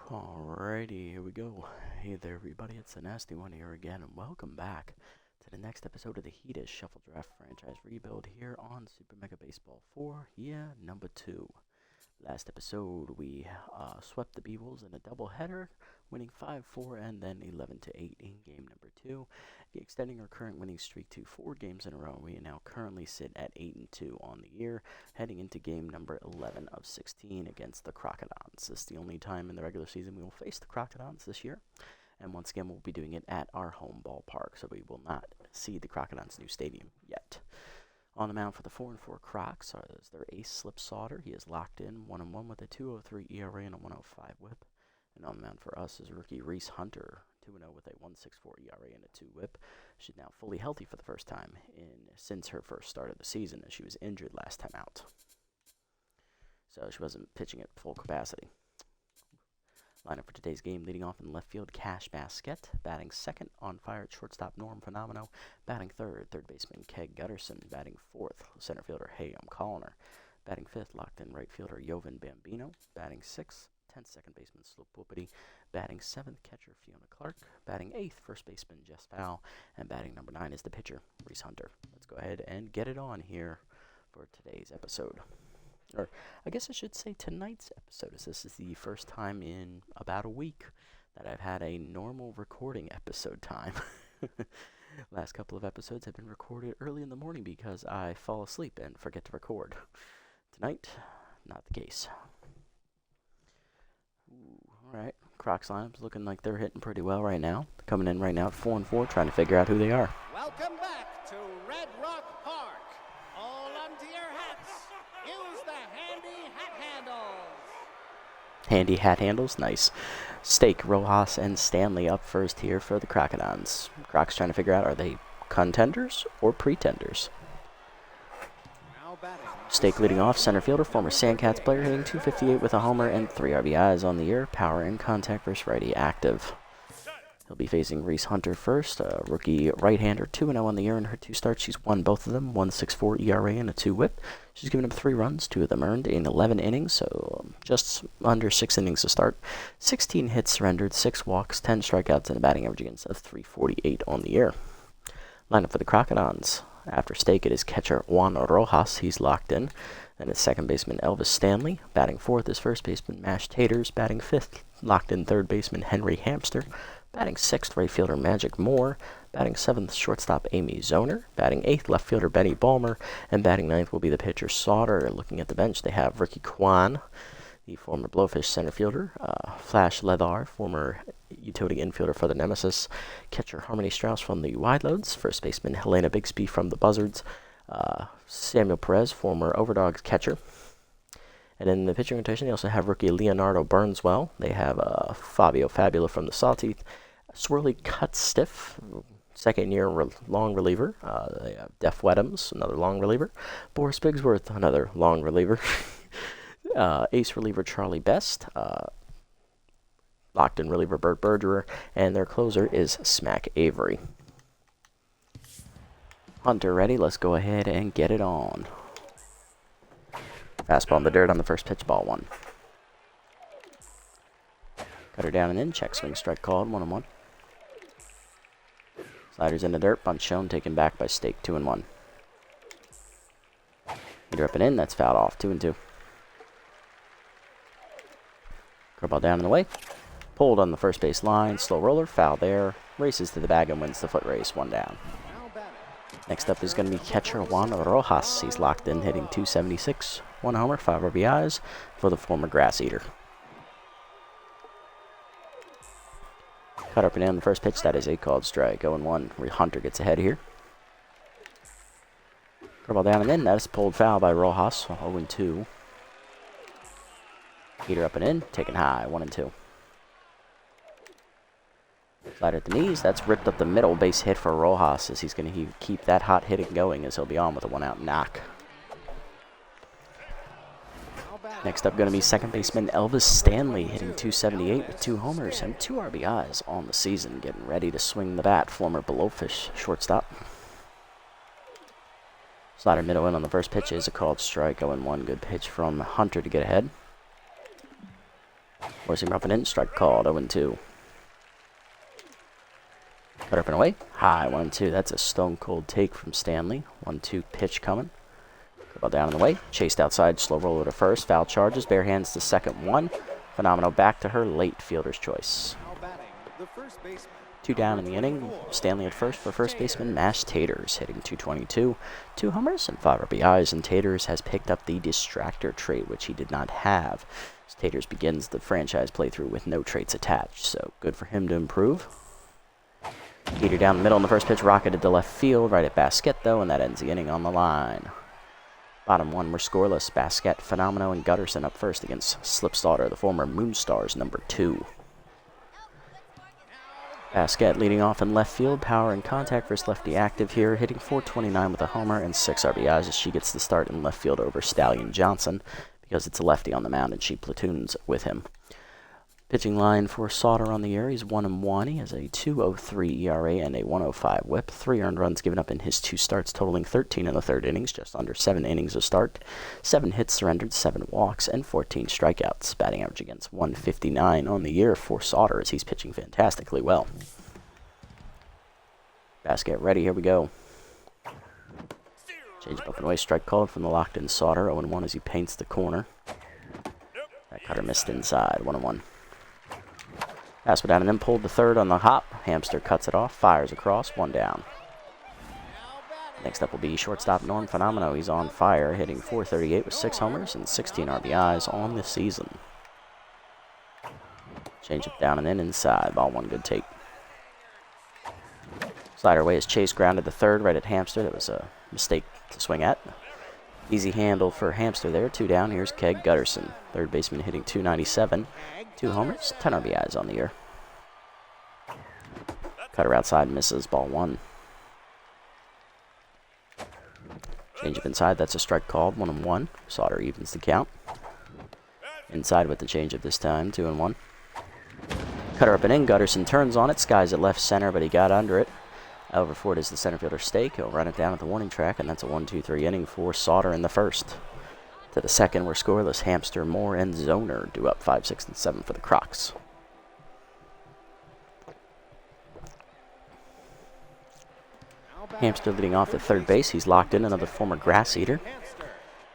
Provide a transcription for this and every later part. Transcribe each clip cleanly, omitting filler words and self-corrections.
Alrighty, here we go. Hey there, everybody. It's the Nasty One here again, and welcome back to the next episode of the Heated Shuffle Draft Franchise Rebuild here on Super Mega Baseball 4, year number 2. Last episode, we swept the Beavles in a doubleheader, winning 5-4 and then 11-8 in game number 2, extending our current winning streak to 4 games in a row. We now currently sit at 8-2 on the year, heading into game number 11 of 16 against the Crocodons. This is the only time in the regular season we will face the Crocodons this year, and once again we'll be doing it at our home ballpark, so we will not see the Crocodons' new stadium yet. On the mound for the 4-4 Crocs is their ace Slip Sauter. He is locked in 1-1 with a 2.03 ERA and a 1.05 WHIP. And on the mound for us is rookie Reese Hunter, 2-0 with a 1.64 ERA and a 2 WHIP. She's now fully healthy for the first time since her first start of the season, as she was injured last time out. So she wasn't pitching at full capacity. Lineup for today's game: leading off in left field, Cash Basket. Batting second, on fire at shortstop, Norm Fenomeno. Batting third baseman, Keg Gutterson. Batting fourth, center fielder, Hey, I'm calling her. Batting fifth, locked in right fielder, Jovan Bambino. Batting sixth, 10th second baseman, Sloop Whoopity. Batting seventh, catcher, Fiona Clark. Batting eighth, first baseman, Jess Fowl. And batting number 9 is the pitcher, Reese Hunter. Let's go ahead and get it on here for today's episode. Or I guess I should say tonight's episode, as this is the first time in about a week that I've had a normal recording episode time. Last couple of episodes have been recorded early in the morning because I fall asleep and forget to record. Tonight, not the case. Alright, Crocs lineup's looking like they're hitting pretty well right now. They're coming in right now at 4-4, trying to figure out who they are. Welcome back to Red Rock Park. Hold on to your hats. Use the handy hat handles. Handy hat handles, nice. Stake, Rojas, and Stanley up first here for the Crocodons. Crocs trying to figure out, are they contenders or pretenders? Stake leading off, center fielder, former Sandcats player, hitting .258 with a homer and 3 RBIs on the year. Power and contact versus righty active. He'll be facing Reese Hunter first, a rookie right-hander, 2-0 on the year in her 2 starts. She's won both of them, 1.64 ERA and a 2 WHIP. She's given up 3 runs, 2 of them earned in 11 innings, so just under 6 innings to start. 16 hits surrendered, 6 walks, 10 strikeouts, and a batting average against of .348 on the year. Lineup for the Crocodons. After Stake, it is catcher Juan Rojas. He's locked in. Then it's second baseman Elvis Stanley. Batting fourth is first baseman Mashed Taters. Batting fifth, locked in third baseman Henry Hamster. Batting sixth, right fielder Magic Moore. Batting seventh, shortstop Amy Zoner. Batting eighth, left fielder Benny Balmer. And batting ninth will be the pitcher Sauter. Looking at the bench, they have Ricky Kwan, the former Blowfish center fielder, Flash Leather, former utility infielder for the Nemesis, catcher Harmony Strauss from the Wide Loads, first baseman Helena Bixby from the Buzzards, Samuel Perez, former Overdogs catcher. And in the pitching rotation, they also have rookie Leonardo Burnswell. They have Fabio Fabula from the Sawteeth, Swirly Cut Stiff, second-year long reliever. They have Def Weddams, another long reliever. Boris Bigsworth, another long reliever. Ace reliever Charlie Best, locked-in reliever Bert Bergerer, and their closer is Smack Avery. Hunter ready. Let's go ahead and get it on. Fastball in the dirt on the first pitch, ball 1. Cutter down and in, check swing strike called, 1-1. Sliders in the dirt, bunt shown, taken back by Stake, 2-1. Heater up and in, that's fouled off, 2-2. Curveball down and away. Pulled on the first base line. Slow roller. Foul there. Races to the bag and wins the foot race. 1 down. Next up is going to be catcher Juan Rojas. He's locked in, hitting .276. 1 homer, 5 RBIs for the former Grass Eater. Cut up and down the first pitch. That is a called strike. 0-1. Hunter gets ahead here. Curveball down and in. That is pulled foul by Rojas. 0-2. Heater up and in, taken high, 1-2. Slider at the knees, that's ripped up the middle. Base hit for Rojas, as he's going to keep that hot hitting going, as he'll be on with a 1-out knock. Next up going to be second baseman Elvis Stanley, hitting .278 with 2 homers and 2 RBIs on the season, getting ready to swing the bat, former Blowfish shortstop. Slider middle in on the first pitch is a called strike, 0-1. Good pitch from Hunter to get ahead. Forcing up and in, strike called, 0-2. Cut up and away, high, 1-2. That's a stone cold take from Stanley. 1-2 pitch coming. Ball down and away, chased outside, slow roller to first, foul charges, bare hands to second, 1. Phenomenal back to her, late fielder's choice. 2 down in the inning. Stanley at first for first baseman Mash Taters, hitting .222, 2 homers and 5 RBIs, and Taters has picked up the distractor trait, which he did not have. As Taters begins the franchise playthrough with no traits attached, so good for him to improve. Heater down the middle in the first pitch, rocketed to left field, right at Basket though, and that ends the inning on the line. Bottom 1 were scoreless. Basket, Phenomenal, and Gutterson up first against Slipslaughter, the former Moonstars, number 2. Basket leading off in left field, power and contact versus lefty active here, hitting .429 with a homer and 6 RBIs as she gets the start in left field over Stallion Johnson because it's a lefty on the mound and she platoons with him. Pitching line for Sauter on the year, he's 1-1. He has a 2.03 ERA and a 1.05 WHIP. 3 earned runs given up in his 2 starts, totaling 13 in the 3rd innings, just under 7 innings of start. 7 hits surrendered, 7 walks, and 14 strikeouts. Batting average against .159 on the year for Sauter as he's pitching fantastically well. Basket ready, here we go. Change up and away, strike called from the locked-in Sauter. 0-1 as he paints the corner. That cutter missed inside, 1-1. Fastball down and then pulled the third on the hop. Hamster cuts it off, fires across, 1 down. Next up will be shortstop Norm Phenomenal. He's on fire, hitting .438 with 6 homers and 16 RBIs on the season. Change up down and in inside, ball 1, good take. Slider away as Chase grounded the third right at Hamster. That was a mistake to swing at. Easy handle for Hamster there, 2 down. Here's Keg Gutterson, third baseman hitting .297. 2 homers, 10 RBIs on the year. Cutter outside, misses, ball 1. Change up inside, that's a strike called, 1-1. Sauter evens the count. Inside with the change up this time, 2-1. Cutter up and in, Gutterson turns on it, skies at left center, but he got under it. Over Ford is the center fielder stake. He'll run it down at the warning track, and that's a 1-2-3 inning for Sauter in the first. To the second, we're scoreless. Hamster, Moore, and Zoner do up 5, 6, and 7 for the Crocs. Hamster leading off at third base. He's locked in, another former grass eater.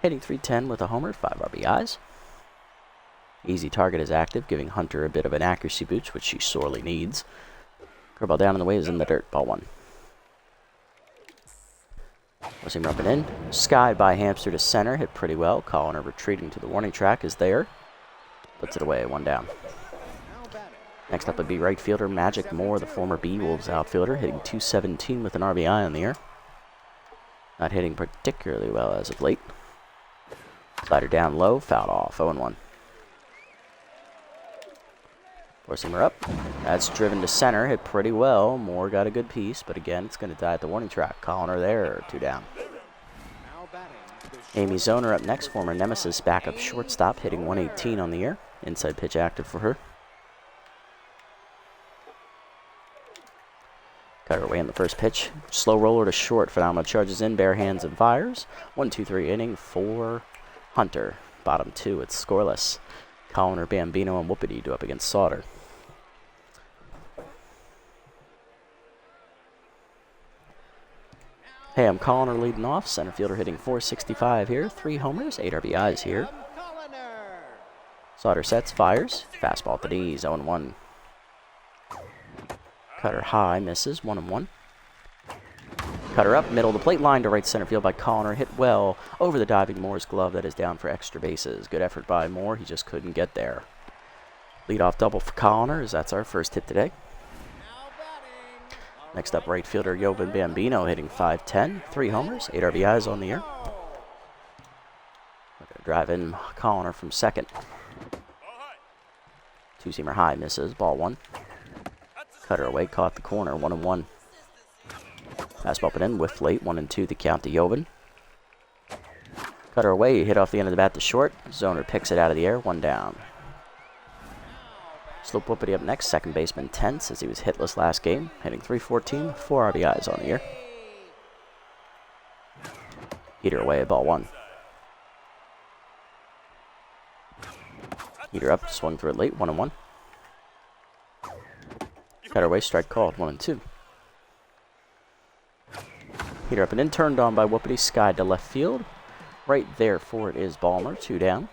Hitting .310 with a homer, 5 RBIs. Easy target is active, giving Hunter a bit of an accuracy boost, which she sorely needs. Curveball down and the way is in the dirt, ball 1. Was him up and in. Skied by Hamster to center. Hit pretty well. Colliner retreating to the warning track is there. Puts it away. 1 down. Next up would be right fielder Magic Moore, the former B-Wolves outfielder, hitting .217 with an RBI on the year. Not hitting particularly well as of late. Slider down low. Fouled off. 0-1. Forcing her up. That's driven to center. Hit pretty well. Moore got a good piece, but again, it's going to die at the warning track. Colliner there, 2 down. Amy Zoner up next, former Nemesis backup shortstop, hitting .118 on the year. Inside pitch active for her. Cut her away in the first pitch. Slow roller to short. Phenomenal charges in, bare hands and fires. 1-2-3 inning for Hunter. Bottom 2, it's scoreless. Colliner, Bambino, and Whoopity do up against Sauter. Hey, I'm Colliner leading off. Center fielder hitting .465 here. 3 homers, 8 RBIs here. Sauter sets, fires. Fastball at the knees, 0-1. Cutter high, misses, 1-1. Cutter up, middle of the plate, line to right center field by Colliner. Hit well over the diving Moore's glove. That is down for extra bases. Good effort by Moore. He just couldn't get there. Leadoff double for Colliner, as that's our first hit today. Next up, right fielder Jovan Bambino hitting .510. 3 homers, 8 RBIs on the year. We're going to drive in Colliner from second. 2-seamer high, misses, ball 1. Cutter away, caught the corner, 1-1. Fastball up and in, whiff late, 1-2 the count to Jovan. Cutter away, hit off the end of the bat to short. Zoner picks it out of the air, 1 down. Slope Whoopity up next, second baseman tense as he was hitless last game, hitting .314, 4 RBIs on the year. Heater away, ball 1. Heater up, swung through it late, 1-1. Cutter away, strike called, 1-2. Heater up and in, turned on by Whoopity, skied to left field. Right there for it is Balmer, 2 down.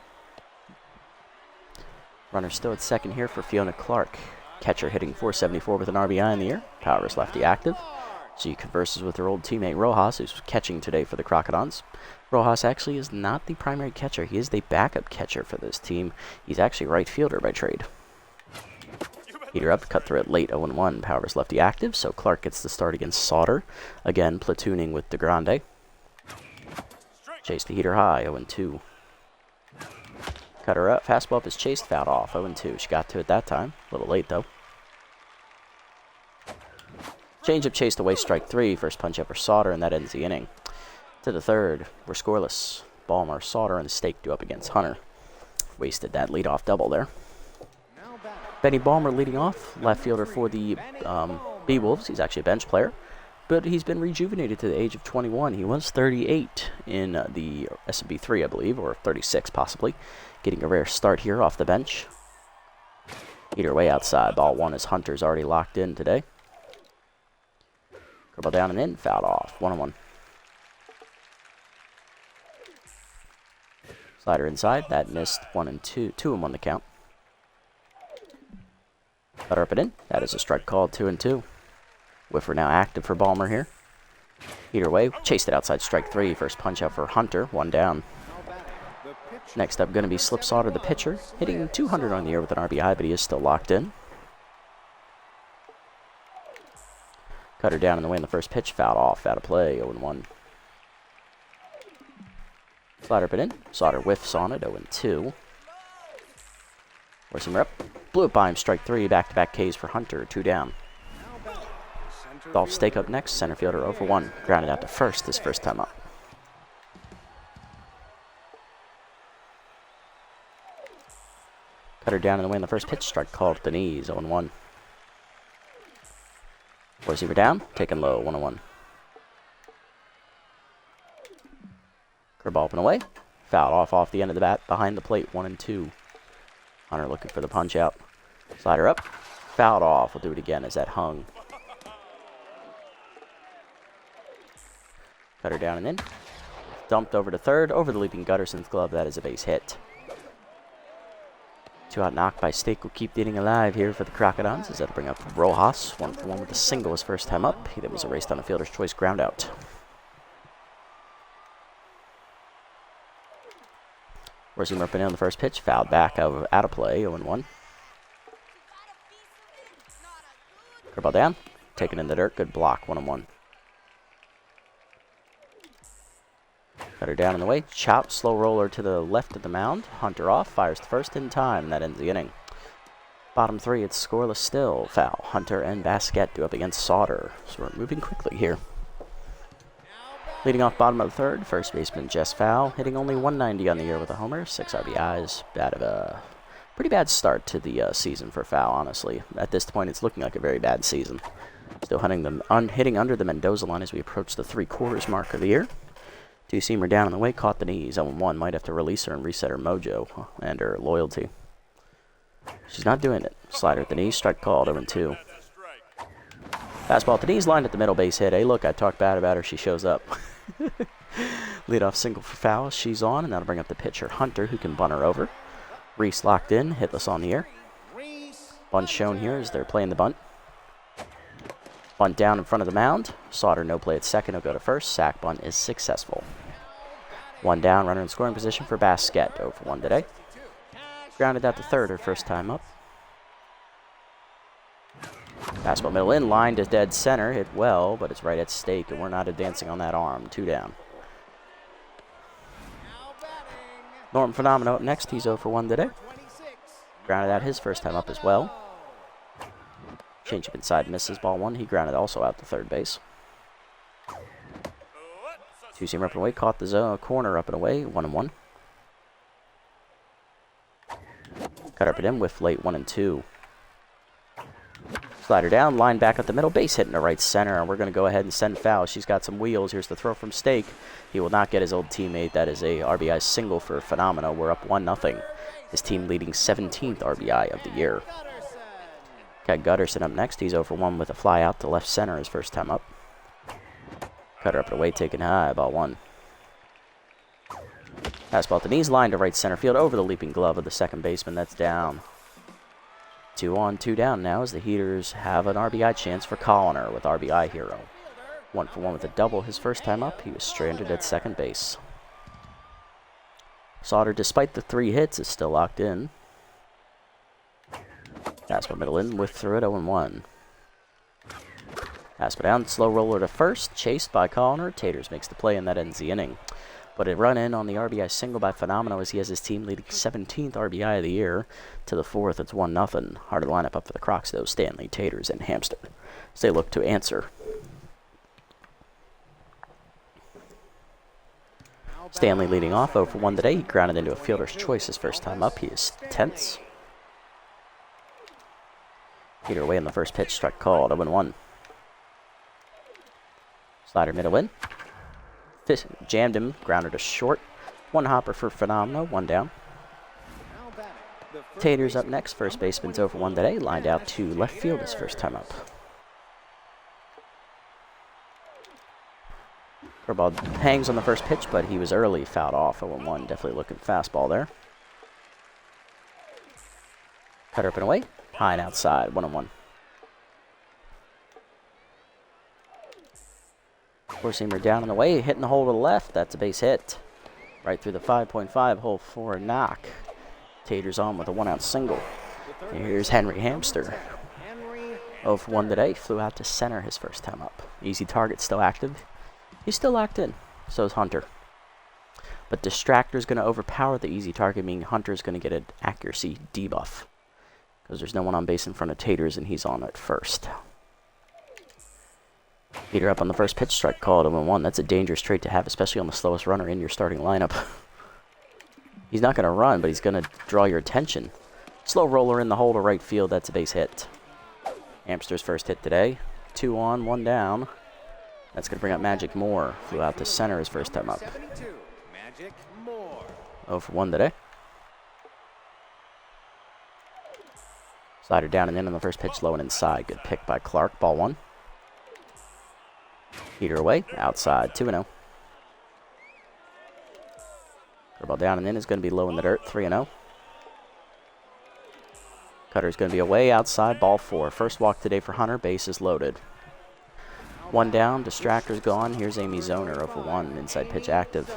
Runner still at second here for Fiona Clark. Catcher hitting .474 with an RBI in the air. Powers lefty active. She converses with her old teammate Rojas, who's catching today for the Crocodons. Rojas actually is not the primary catcher. He is the backup catcher for this team. He's actually right fielder by trade. Heater up, cut through it late, 0-1. Powers lefty active, so Clark gets the start against Sauter. Again, platooning with DeGrande. Chase the heater high, 0-2. Cutter up, fastball up is chased, fouled off, 0-2. She got to it that time, a little late though. Changeup chased away, strike 3. First punch up for Sauter, and that ends the inning. To the third, we're scoreless. Balmer, Sauter, and Stake do up against Hunter. Wasted that leadoff double there. Benny Balmer leading off, left fielder for the B-Wolves. He's actually a bench player, but he's been rejuvenated to the age of 21. He was 38 in the S&B 3, I believe, or 36 possibly. Getting a rare start here off the bench. Heater way outside. Ball 1 as Hunter's already locked in today. Curveball down and in, fouled off. 1-1. Slider inside. That missed 1-2. 2-1 the count. Cutter up and in. That is a strike called, 2-2. Whiffer now active for Balmer here. Heater away. Chased it outside, strike 3. First punch out for Hunter. 1 down. Next up, going to be Slip Sauter, the pitcher. Hitting 200 on the year with an RBI, but he is still locked in. Cutter down in the way in the first pitch. Fouled off. Out of play. 0-1. Slider up and in. Sauter whiffs on it. 0-2. Force him up. Blew it by him. Strike 3. Back-to-back Ks for Hunter. 2 down. Dolph Stake up next. Center fielder 0-1. Grounded out to first this first time up. Cutter down in the way in the first pitch. Strike called at the knees. 0-1. Receiver down. Taken low. 1-1. Curveball up and away. Fouled off the end of the bat. Behind the plate. 1-2. Hunter looking for the punch out. Slider up. Fouled off. We'll do it again as that hung. Cutter down and in. Dumped over to third. Over the leaping Gutterson's glove. That is a base hit. 2 out knock by Stake will keep the inning alive here for the Crocodons, as that'll bring up Rojas. 1-for-1 with a single his first time up. He then was erased on a fielder's choice ground out. Worthing up and in on the first pitch. Fouled back out of play. 0-1. Curveball down. Taken in the dirt. Good block. 1-1. Cutter down in the way. Chop. Slow roller to the left of the mound. Hunter off. Fires the first in time. And that ends the inning. Bottom 3. It's scoreless still. Foul. Hunter and Basquette do up against Sauter. So we're moving quickly here. Leading off bottom of the third. First baseman Jess Fowl. Hitting only 190 on the year with a homer. 6 RBIs. Pretty bad start to the season for Fowl, honestly. At this point, it's looking like a very bad season. Still hitting under the Mendoza line as we approach the 3/4 mark of the year. Two-seamer down on the way, caught the knees. 0-1, might have to release her and reset her mojo and her loyalty. She's not doing it. Slider at the knees, strike called, 0-2. Fastball at the knees, lined at the middle, base hit. Hey, look, I talked bad about her. She shows up. Leadoff single for Fowl. She's on, and that'll bring up the pitcher, Hunter, who can bunt her over. Reese locked in, hitless on the air. Bunt shown here as they're playing the bunt. Bunt down in front of the mound. Sauter no play at second. He'll go to first. Sack bunt is successful. 1 down, runner in scoring position for Basquette. 0-for-1 today. Grounded out to third, her first time up. Fastball middle in, line to dead center. Hit well, but it's right at stake, and we're not advancing on that arm. 2 down. Norm Phenomeno up next. He's 0-for-1 today. Grounded out his first time up as well. Changeup inside, misses, ball 1. He grounded also out to third base. Two-seamer up and away, caught the zone corner up and away, 1-1. Cutter up and in with late 1-2. Slider down, line back up the middle, base hit in the right center, and we're going to go ahead and send Foul. She's got some wheels. Here's the throw from Stake. He will not get his old teammate. That is a RBI single for Phenomena. We're up 1-0. his team leading 17th RBI of the year. Got Gutterson up next. He's 0 for 1 with a fly out to left center his first time up. Cutter up and away, taken high, ball 1. Fastball at the knees, line to right center field over the leaping glove of the second baseman. That's down. 2 on, 2 down now as the Heaters have an RBI chance for Colliner with RBI hero. 1 for 1 with a double his first time up. He was stranded at second base. Sauter, despite the 3 hits, is still locked in. Fastball middle in, whiff through it, 0-1. Fastball down, slow roller to first, chased by Colliner. Taters makes the play, and that ends the inning. But a run in on the RBI single by Phenomenal as he has his team leading 17th RBI of the year. To the 4th, it's 1-0. Harder lineup up for the Crocs, though. Stanley, Taters, and Hamster. As they look to answer. Stanley leading off 0 for 1 today. He grounded into a fielder's choice his first time up. He is tense. Peter away on the first pitch, strike called, 0-1. Slider middle in. Jammed him, grounded to short. 1 hopper for Phenomenal, 1 down. Taters up next, first baseman's 0 for 1 today. Lined out to left field his first time up. Curveball hangs on the first pitch, but he was early, fouled off, 0-1. Definitely looking fastball there. Cutter up and away, high and outside, 1-1. Four-seamer down and away, hitting the hole to the left. That's a base hit. Right through the 5.5 hole for a knock. Taters on with a 1-out single. And here's Henry Hamster. 0 for 1 today. Flew out to center his first time up. Easy target still active. He's still locked in. So is Hunter. But Distractor's going to overpower the easy target, meaning Hunter's going to get an accuracy debuff. Because there's no one on base in front of Taters, and he's on at first. Peter up on the first pitch, strike called, 0-1. That's a dangerous trait to have, especially on the slowest runner in your starting lineup. He's not going to run, but he's going to draw your attention. Slow roller in the hole to right field. That's a base hit. Hamster's first hit today. 2 on, 1 down. That's going to bring up Magic Moore. Flew out to center his first time up. 0 for 1 today. Slider down and in on the first pitch, low and inside. Good pick by Clark. Ball 1. Peter away, outside, 2-0. Curveball down and in is going to be low in the dirt, 3-0. Cutter's going to be away, outside, ball 4. First walk today for Hunter, bases loaded. 1 down, Distractor's gone. Here's Amy Zoner, 0 for 1, inside pitch active.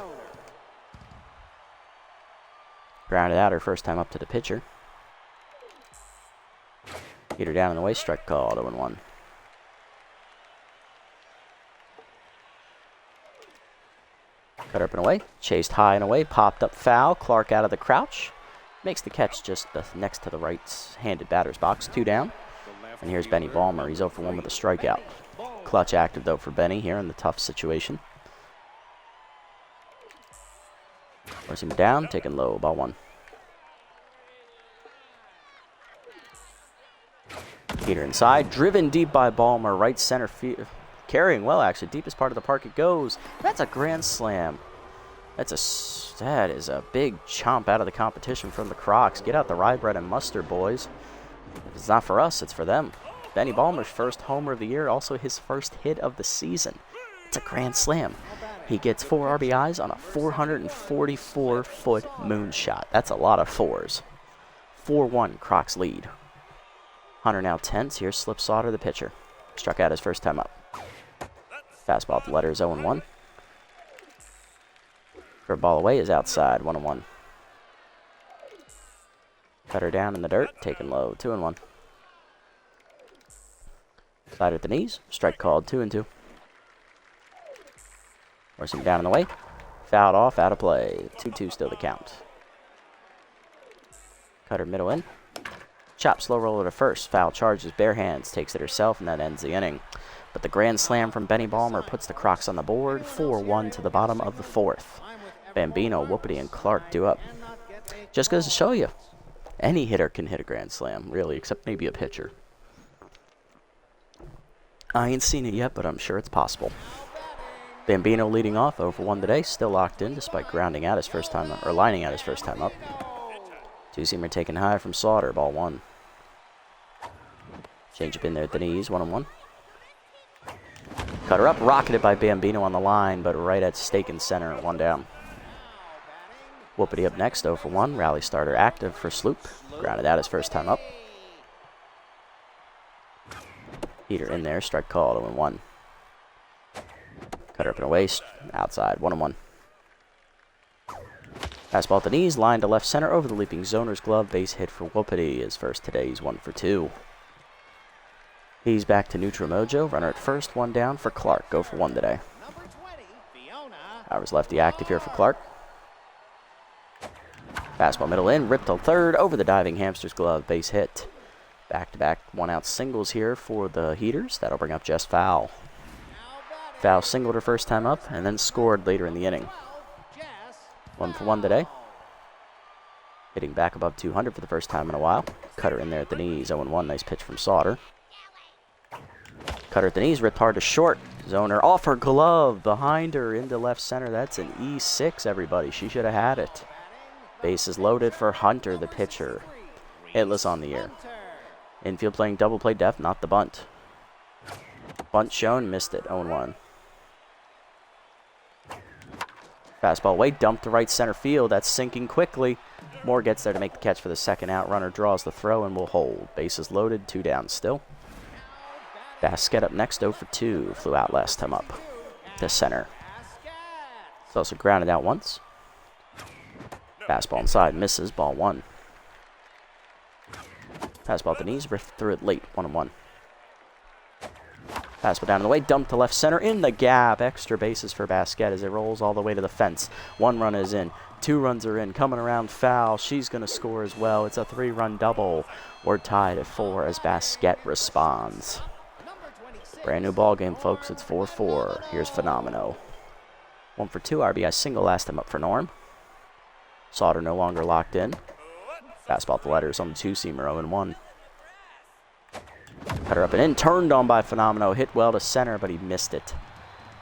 Grounded out her first time up to the pitcher. Peter down in the way, strike called, 0-1. Cutter up and away, chased high and away, popped up foul. Clark out of the crouch. Makes the catch just next to the right-handed batter's box. 2 down. And here's Benny Ballmer. He's 0 for 1 with a strikeout. Clutch active, though, for Benny here in the tough situation. Forcing him down, taking low, ball 1. Peter inside, driven deep by Ballmer, right center field. Carrying well, actually. Deepest part of the park it goes. That's a grand slam. That is a big chomp out of the competition from the Crocs. Get out the rye bread and mustard, boys. If it's not for us, it's for them. Benny Ballmer's first homer of the year, also his first hit of the season. It's a grand slam. He gets 4 RBIs on a 444-foot moonshot. That's a lot of 4s. 4-1, Crocs lead. Hunter now tense. Here's Slip Sauter, the pitcher. Struck out his first time up. Fastball at the letters, 0-1. Curveball away is outside, 1-1. Cutter down in the dirt, taken low, 2-1. Slider at the knees, strike called, 2-2. Forcing him down in the way. Fouled off, out of play. 2-2 still the count. Cutter middle in. Chop slow roller to first. Foul charges, bare hands, takes it herself, and that ends the inning. But the grand slam from Benny Ballmer puts the Crocs on the board. 4-1 to the bottom of the 4th. Bambino, Whoopity, and Clark do up. Just goes to show you, any hitter can hit a grand slam, really, except maybe a pitcher. I ain't seen it yet, but I'm sure it's possible. Bambino leading off, 0 for 1 today, still locked in despite grounding out his first time, or lining out his first time up. Two-seamer taken high from Slaughter, ball 1. Change up in there at the knees, 1-1. Cutter up, rocketed by Bambino on the line, but right at stake in center, 1 down. Whoopity up next, 0 for 1. Rally starter active for Sloop. Grounded out his first time up. Heater in there, strike called, 0-1. Cutter up and away, outside, 1-1. Fastball at the knees, line to left center over the leaping zoner's glove. Base hit for Whoopity. His first today, he's 1 for 2. He's back to neutral mojo. Runner at first, 1 down for Clark. Go for 1 today. Hours lefty active here for Clark. Fastball middle in, ripped to third over the diving hamster's glove. Base hit. Back-to-back 1-out singles here for the Heaters. That'll bring up Jess Fowl. Fowl singled her first time up and then scored later in the inning. 1 for 1 today. Hitting back above 200 for the first time in a while. Cutter in there at the knees, 0-1. Nice pitch from Sauter. Cutter at the knees, ripped hard to short. Zoner off her glove, behind her into left center. That's an E6, everybody. She should have had it. Bases loaded for Hunter, the pitcher. Hitless on the year. Infield playing double play def, not the bunt. Bunt shown, missed it, 0-1. Fastball away, dumped to right center field. That's sinking quickly. Moore gets there to make the catch for the second out. Runner draws the throw and will hold. Bases loaded, 2 down still. Basket up next, 0 for 2. Flew out last time up to center. It's also grounded out once. Fastball inside, misses, ball 1. Fastball at the knees, ripped through it late, 1-1. Fastball down in the way, dumped to left center, in the gap. Extra bases for Basket as it rolls all the way to the fence. 1 run is in, 2 runs are in, coming around Foul. She's going to score as well. It's a 3-run double. We're tied at 4 as Basket responds. Brand new ball game, folks. It's 4-4. Here's Phenomeno. 1 for 2, RBI single last time up for Norm. Sauter no longer locked in. Fastball at the letters on the 2-seamer, 0-1. Cutter up and in, turned on by Phenomeno. Hit well to center, but he missed it.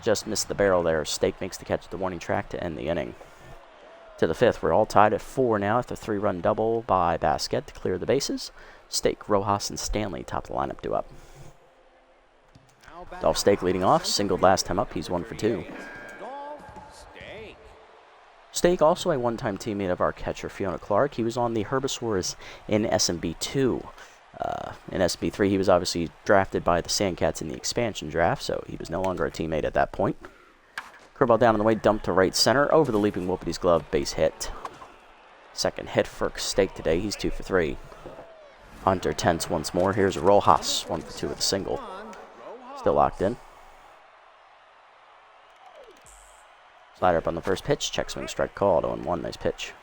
Just missed the barrel there. Stake makes the catch at the warning track to end the inning. To the 5th, we're all tied at 4 now after 3-run double by Basket to clear the bases. Stake, Rojas, and Stanley top the lineup due up. Dolph Stake leading off, singled last time up. He's 1 for 2. Stake, also a one-time teammate of our catcher, Fiona Clark. He was on the Herbisaurs in SMB2. In SMB3, he was obviously drafted by the Sandcats in the expansion draft, so he was no longer a teammate at that point. Curveball down on the way, dumped to right center, over the leaping Whoopity's glove, base hit. Second hit for Stake today, he's 2 for 3. Hunter tense once more. Here's Rojas, 1 for 2 with a single. Still locked in. Slider up on the first pitch. Check swing strike called. 0-1. Nice pitch.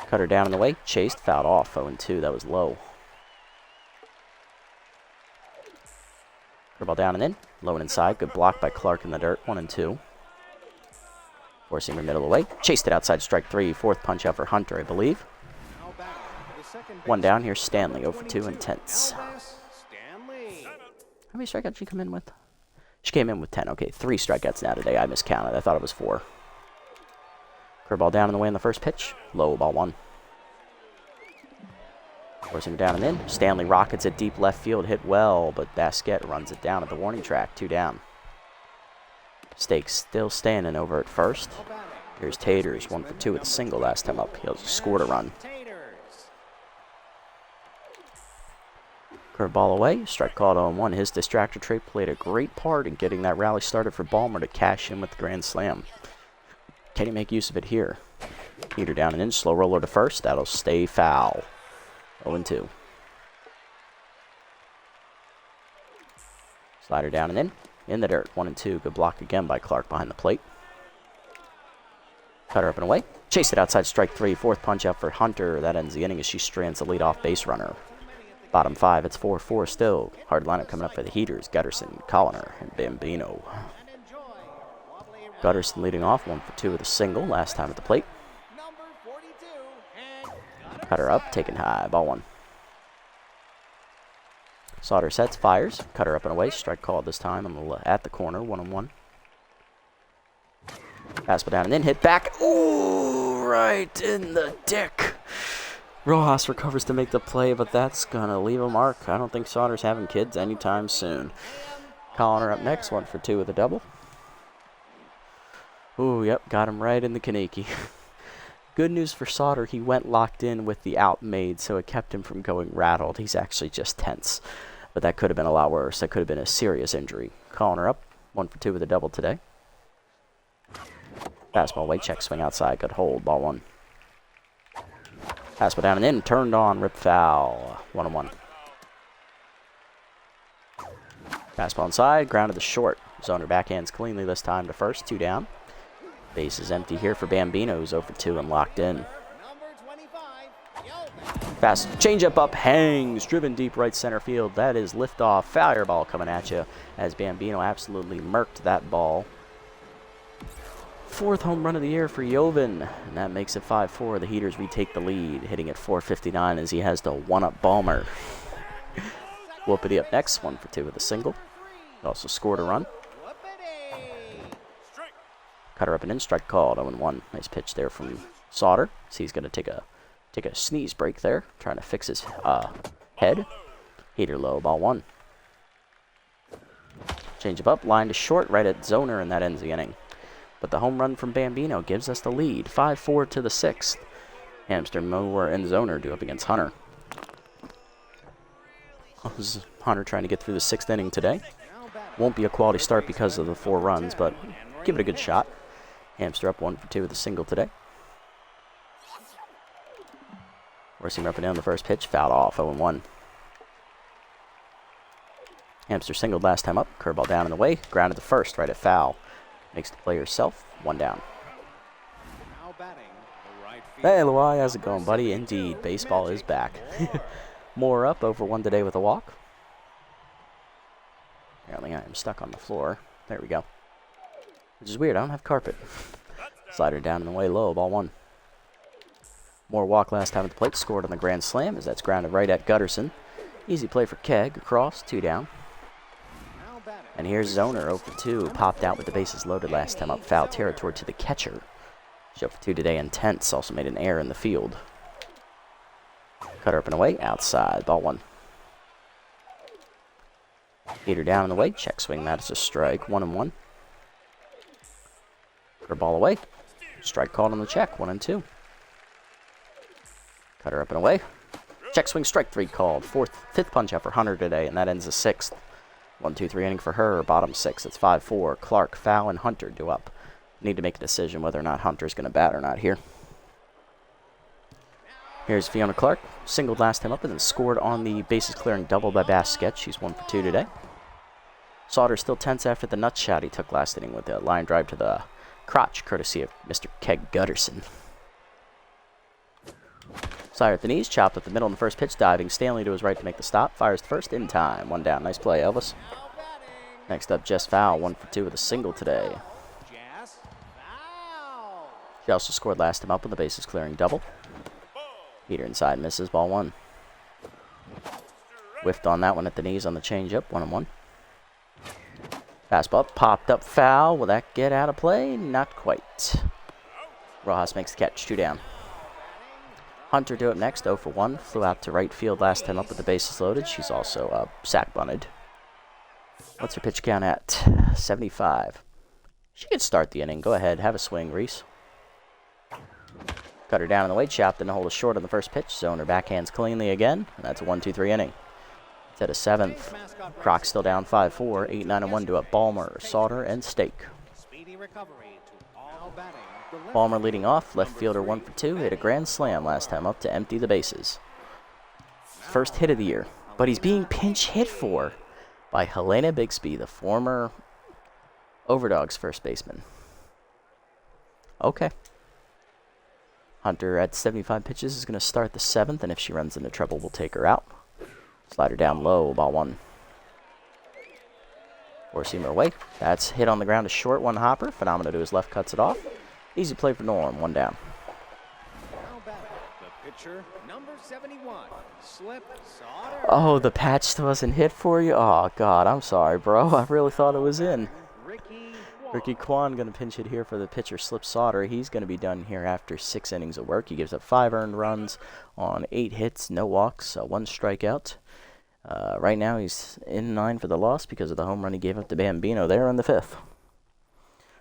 Cutter down in the way. Chased. Fouled off. 0-2. That was low. Curveball down and in. Low and inside. Good block by Clark in the dirt. 1-2. Four-seamer middle away. Chased it outside. Strike 3. Fourth punch out for Hunter, I believe. 1 down. Here's Stanley. 0 for 2. Intense. How many strikeouts did she come in with? She came in with 10. Okay, 3 strikeouts now today. I miscounted. I thought it was 4. Curveball down in the way on the first pitch. Low, ball 1. Forcing down and in. Stanley rockets it deep left field. Hit well, but Basket runs it down at the warning track. 2 down. Stake still standing over at first. Here's Taters. 1 for 2 with a single last time up. He also scored a run. Curveball away, strike called 0-1. His distractor trait played a great part in getting that rally started for Ballmer to cash in with the grand slam. Can he make use of it here? Heater down and in, slow roller to first. That'll stay foul. 0-2. Slider down and in the dirt. 1-2. Good block again by Clark behind the plate. Cutter up and away. Chase it outside, strike 3. Fourth punch out for Hunter. That ends the inning as she strands the leadoff base runner. Bottom 5, it's 4-4 still. Hard lineup coming up for the Heaters. Gutterson, Colliner, and Bambino. Gutterson leading off, 1 for 2 with a single. Last time at the plate. Cutter up, taken high, ball 1. Sauter sets, fires. Cutter up and away. Strike called this time at the corner, 1-1. Fastball down and in, hit back. Ooh, right in the dick. Rojas recovers to make the play, but that's going to leave a mark. I don't think Sauter's having kids anytime soon. Connor up next, 1 for 2 with a double. Ooh, yep, got him right in the Kaneki. Good news for Sauter, he went locked in with the out made, so it kept him from going rattled. He's actually just tense. But that could have been a lot worse. That could have been a serious injury. Connor up, 1 for 2 with a double today. Fastball, weight check, swing outside, good hold, ball 1. Fastball down and in, turned on, rip foul, 1-1. Fastball inside, grounded to short. Zoner backhands cleanly this time to first, 2 down. Base is empty here for Bambino, who's 0 for 2 and locked in. Fast changeup up, hangs, driven deep right center field. That is liftoff, fireball coming at you as Bambino absolutely murked that ball. 4th home run of the year for Joven, and that makes it 5-4. The Heaters retake the lead, hitting at .459 as he has to one-up Balmer. Whoopity up next, 1 for 2 with a single. He also scored a run. Cutter up and in, strike called, 0-1. Nice pitch there from Sauter. So he's going to take a sneeze break there, trying to fix his head. Heater low, ball 1. Change it up, line to short, right at Zoner, and that ends the inning. But the home run from Bambino gives us the lead, 5-4 to the 6th. Hamster, Mower, and Zoner do up against Hunter. This is Hunter trying to get through the 6th inning today. Won't be a quality start because of the 4 runs, but give it a good shot. Hamster up 1 for 2 with a single today. Worseamer up and down the first pitch, fouled off, 0-1. Hamster singled last time up, curveball down and away, grounded to first, right at foul. Makes the play herself, 1 down. Hey, Luai, how's it going, buddy? Indeed, baseball is back. Moore up, 0 for 1 today with a walk. Apparently I am stuck on the floor. There we go. Which is weird, I don't have carpet. Slider down and away low, ball 1. Moore walk last time at the plate, scored on the grand slam as that's grounded right at Gutterson. Easy play for Keg, across, 2 down. And here's Zoner, 0 for 2, popped out with the bases loaded last time up, foul territory to the catcher. 0 for 2 today, intense, also made an error in the field. Cutter up and away, outside, ball 1. Heater down and away, check swing, that is a strike, 1-1. Cutter ball away, strike called on the check, 1-2. Cutter up and away, check swing, strike 3 called, 5th punch out for Hunter today, and that ends the 6th. 1-2-3 inning for her, bottom 6. It's 5-4. Clark, Fowl, and Hunter due up. Need to make a decision whether or not Hunter's going to bat or not here. Here's Fiona Clark. Singled last time up and then scored on the bases clearing double by Basquette. She's 1 for 2 today. Sauter still tense after the nut shot he took last inning with a line drive to the crotch, courtesy of Mr. Keg Gutterson. Slider at the knees, chopped up the middle in the first pitch, diving Stanley to his right to make the stop. Fires the first in time. 1 down. Nice play, Elvis. Next up, Jess Fowl, 1 for 2 with a single today. She also scored last time up on the bases clearing double. Heater inside, misses, ball 1. Whiffed on that one at the knees on the changeup, 1-1. Fastball popped up, foul. Will that get out of play? Not quite. Rojas makes the catch, 2 down. Hunter do it next, 0 for 1. Flew out to right field last time up with the bases loaded. She's also sack bunted. What's her pitch count at? 75. She could start the inning. Go ahead, have a swing, Reese. Cut her down in the weight, chopped and hold us short on the first pitch. Zoner backhands cleanly again, and that's a 1-2-3 inning. It's at a 7th. Croc still down 5-4. 8-9-1 to up Balmer, Sauter, and Stake. Balmer leading off, left fielder 1 for 2, hit a grand slam last time up to empty the bases. First hit of the year, but he's being pinch hit for by Helena Bixby, the former Overdogs first baseman. Okay. Hunter at 75 pitches is going to start the 7th, and if she runs into trouble, we'll take her out. Slider down low, ball 1. Worseamer away. That's hit on the ground, a short one hopper. Phenomena to his left cuts it off. Easy play for Norm, 1 down. The pitcher, number 71, Slip Sauter. Oh, the patch wasn't hit for you? Oh, God, I'm sorry, bro. I really thought it was in. Ricky Kwan going to pinch hit here for the pitcher, Slip Sauter. He's going to be done here after 6 innings of work. He gives up 5 earned runs on 8 hits, no walks, 1 strikeout. Right now he's in line for the loss because of the home run he gave up to Bambino there in the 5th.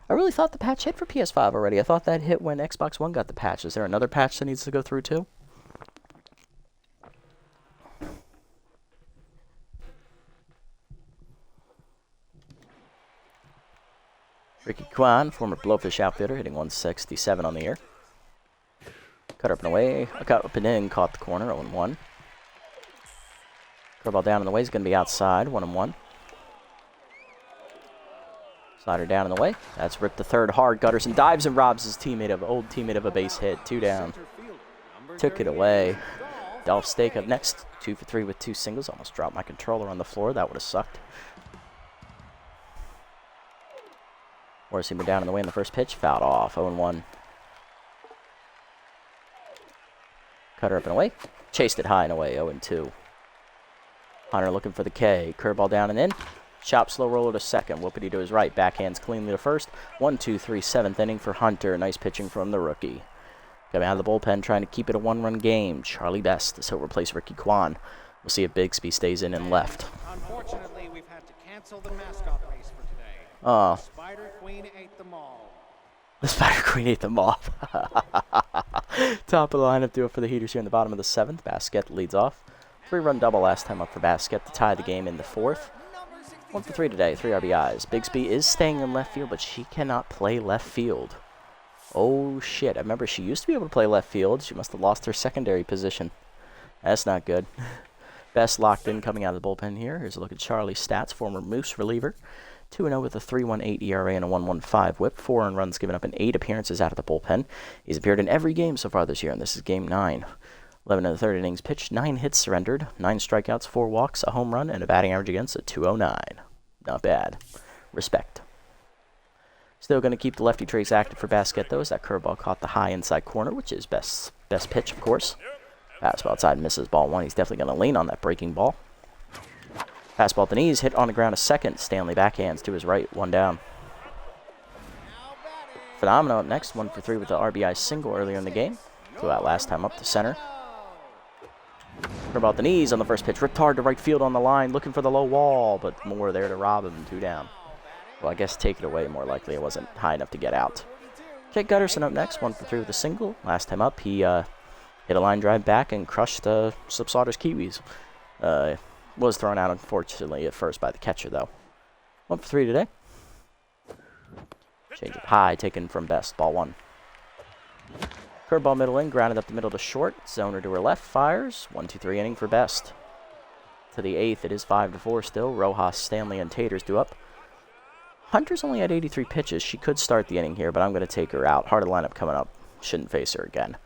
I really thought the patch hit for PS5 already. I thought that hit when Xbox One got the patch. Is there another patch that needs to go through too? Ricky Kwan, former Blowfish outfielder, hitting 167 on the year. Cut up and away. Cut up and in, caught the corner, 0-1. Curveball down and away is going to be outside, 1-1. Slider down and away. That's ripped the third hard. Gutterson dives and robs his old teammate of a base hit. 2 down. Took it away. Dolph Stake up next. 2 for 3 with 2 singles. Almost dropped my controller on the floor. That would have sucked. Morrissey down in the way in the first pitch. Fouled off. 0-1. Cutter up and away. Chased it high and away. 0-2. Hunter looking for the K. Curveball down and in. Chop slow roller to second. Whoopity to his right. Backhands cleanly to first. 1-2-3, 7th inning for Hunter. Nice pitching from the rookie. Coming out of the bullpen trying to keep it a 1-run game. Charlie Best is he'll replace Ricky Kwan. We'll see if Bigsby stays in and left. Unfortunately, we've had to cancel the mascot race for today. Oh. The Spider Queen ate them all. The Spider Queen ate them off. Top of the lineup duo for the Heaters here in the bottom of the 7th. Basket leads off. 3-run double last time up for Basket to tie the game in the 4th. 1 for 3 today, 3 RBIs. Bigsby is staying in left field, but she cannot play left field. Oh, shit. I remember she used to be able to play left field. She must have lost her secondary position. That's not good. Best locked in coming out of the bullpen here. Here's a look at Charlie's stats. Former Moose reliever. 2-0 with a 3.18 ERA and a 1.15 whip. 4 earned runs given up in 8 appearances out of the bullpen. He's appeared in every game so far this year, and this is game 9. 11 in the 3rd innings pitched, 9 hits surrendered, 9 strikeouts, 4 walks, a home run, and a batting average against at .209. Not bad. Respect. Still going to keep the lefty trace active for Basket, though, as that curveball caught the high inside corner, which is best pitch, of course. Fastball outside misses ball 1. He's definitely going to lean on that breaking ball. Fastball at the knees, hit on the ground a second. Stanley backhands to his right, 1 down. Phenomenal up next, 1 for 3 with the RBI single earlier in the game. Flew out last time up to center. Curveball at the knees on the first pitch. Ripped hard to right field on the line, looking for the low wall, but Moore there to rob him. 2 down. Well, I guess take it away more likely. It wasn't high enough to get out. Jake Gutterson up next, 1 for 3 with a single. Last time up, he hit a line drive back and crushed Slip Sauter's Kiwis. Was thrown out, unfortunately, at first by the catcher, though. 1 for 3 today. Change up high, taken from Best. Ball 1. Curveball middle in, grounded up the middle to short. Zoner to her left, fires. 1-2-3 inning for Best. To the 8th, it is 5-4 still. Rojas, Stanley, and Taters do up. Hunter's only had 83 pitches. She could start the inning here, but I'm going to take her out. Harder lineup coming up. Shouldn't face her again.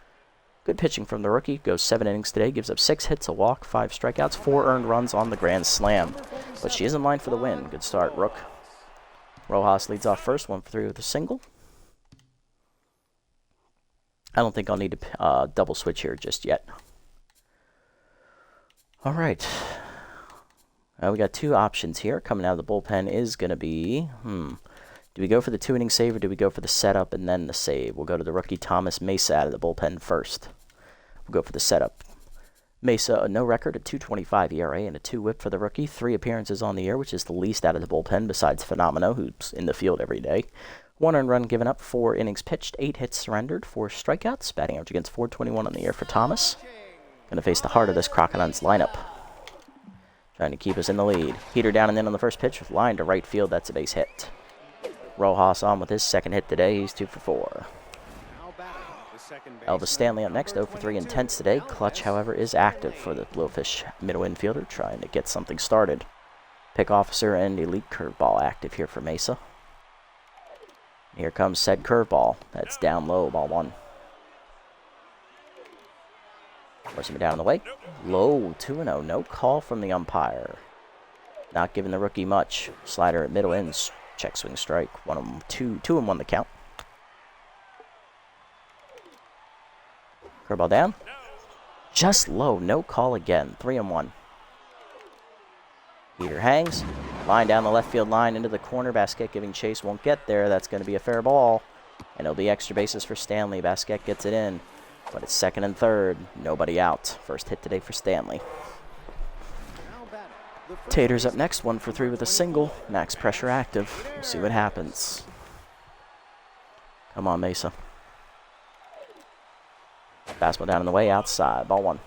Good pitching from the rookie. Goes 7 innings today. Gives up 6 hits, a walk, 5 strikeouts, 4 earned runs on the grand slam. But she is in line for the win. Good start, Rook. Rojas leads off first, 1 for 3 with a single. I don't think I'll need to double switch here just yet. All right. We got 2 options here. Coming out of the bullpen is going to be, do we go for the 2-inning save or do we go for the setup and then the save? We'll go to the rookie Thomas Mesa out of the bullpen first. We'll go for the setup. Mesa, a no record, a 2.25 ERA and a 2 whip for the rookie. 3 appearances on the year, which is the least out of the bullpen besides Phenomeno, who's in the field every day. 1 earned run given up, 4 innings pitched, 8 hits surrendered, 4 strikeouts. Batting average against .421 on the year for Thomas. Going to face the heart of this Crocodons lineup. Trying to keep us in the lead. Heater down and in on the first pitch with line to right field. That's a base hit. Rojas on with his 2nd hit today. He's 2 for 4. Elvis Stanley up next, 0 for 3 intense today. Clutch, however, is active for the Blowfish middle infielder, trying to get something started. Pick officer and elite curveball active here for Mesa. Here comes said curveball. That's down low, ball 1. Forcing it down in the way. Low, 2-0. No call from the umpire. Not giving the rookie much. Slider at middle in. Check swing strike. 2-1 the count. Curveball down. Just low. No call again. 3-1. Heater hangs. Line down the left field line into the corner. Basquet giving chase, won't get there. That's going to be a fair ball. And it'll be extra bases for Stanley. Basquet gets it in. But it's second and third. Nobody out. First hit today for Stanley. Tater's up next. 1 for 3 with a single. Max pressure active. We'll see what happens. Come on, Mesa. Fastball down in the way, outside. Ball 1.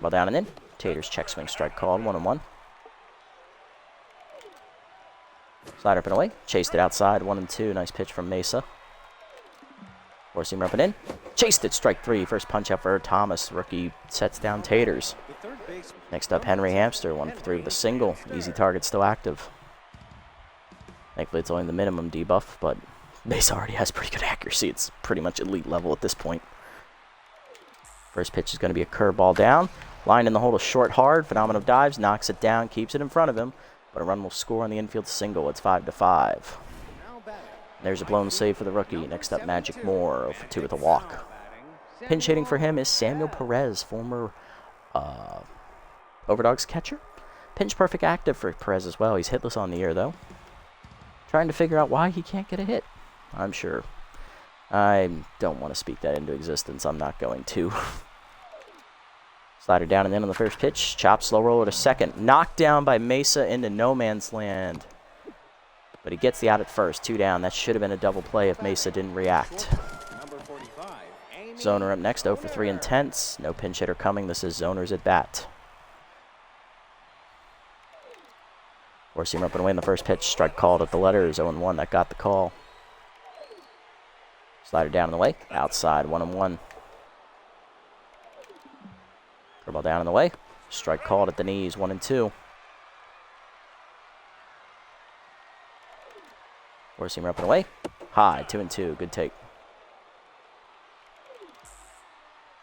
Ball down and in. Tater's check swing strike called. 1-1. Slider up and away. Chased it outside. 1-2. Nice pitch from Mesa. Four-seamer up and in. Chased it. Strike 3. First punch out for Thomas. Rookie sets down Taters. Next up, Henry Hamster. 1 for 3 with a single. Easy target still active. Thankfully, it's only the minimum debuff, but Mesa already has pretty good accuracy. It's pretty much elite level at this point. First pitch is going to be a curveball down. Line in the hole to short hard. Phenomenal dives. Knocks it down. Keeps it in front of him. But a run will score on the infield single. It's 5-5. There's a blown save for the rookie. Next up, Magic Moore. 0 for 2 with a walk. Pinch hitting for him is Samuel Perez, former Overdogs catcher. Pinch perfect active for Perez as well. He's hitless on the year, though. Trying to figure out why he can't get a hit. I'm sure. I don't want to speak that into existence. I'm not going to. Slider down and in on the first pitch. Chop, slow roller to second. Knocked down by Mesa into no man's land. But he gets the out at first. 2 down. That should have been a double play if Mesa didn't react. Zoner up next. 0 for 3 intense. No pinch hitter coming. This is Zoner's at bat. Four-seamer up and away in the first pitch. Strike called at the letters. 0-1. That got the call. Slider down in the way. Outside. 1-1. Curveball down in the way. Strike called at the knees. 1-2. Four-seamer up and away. High. 2-2. Good take.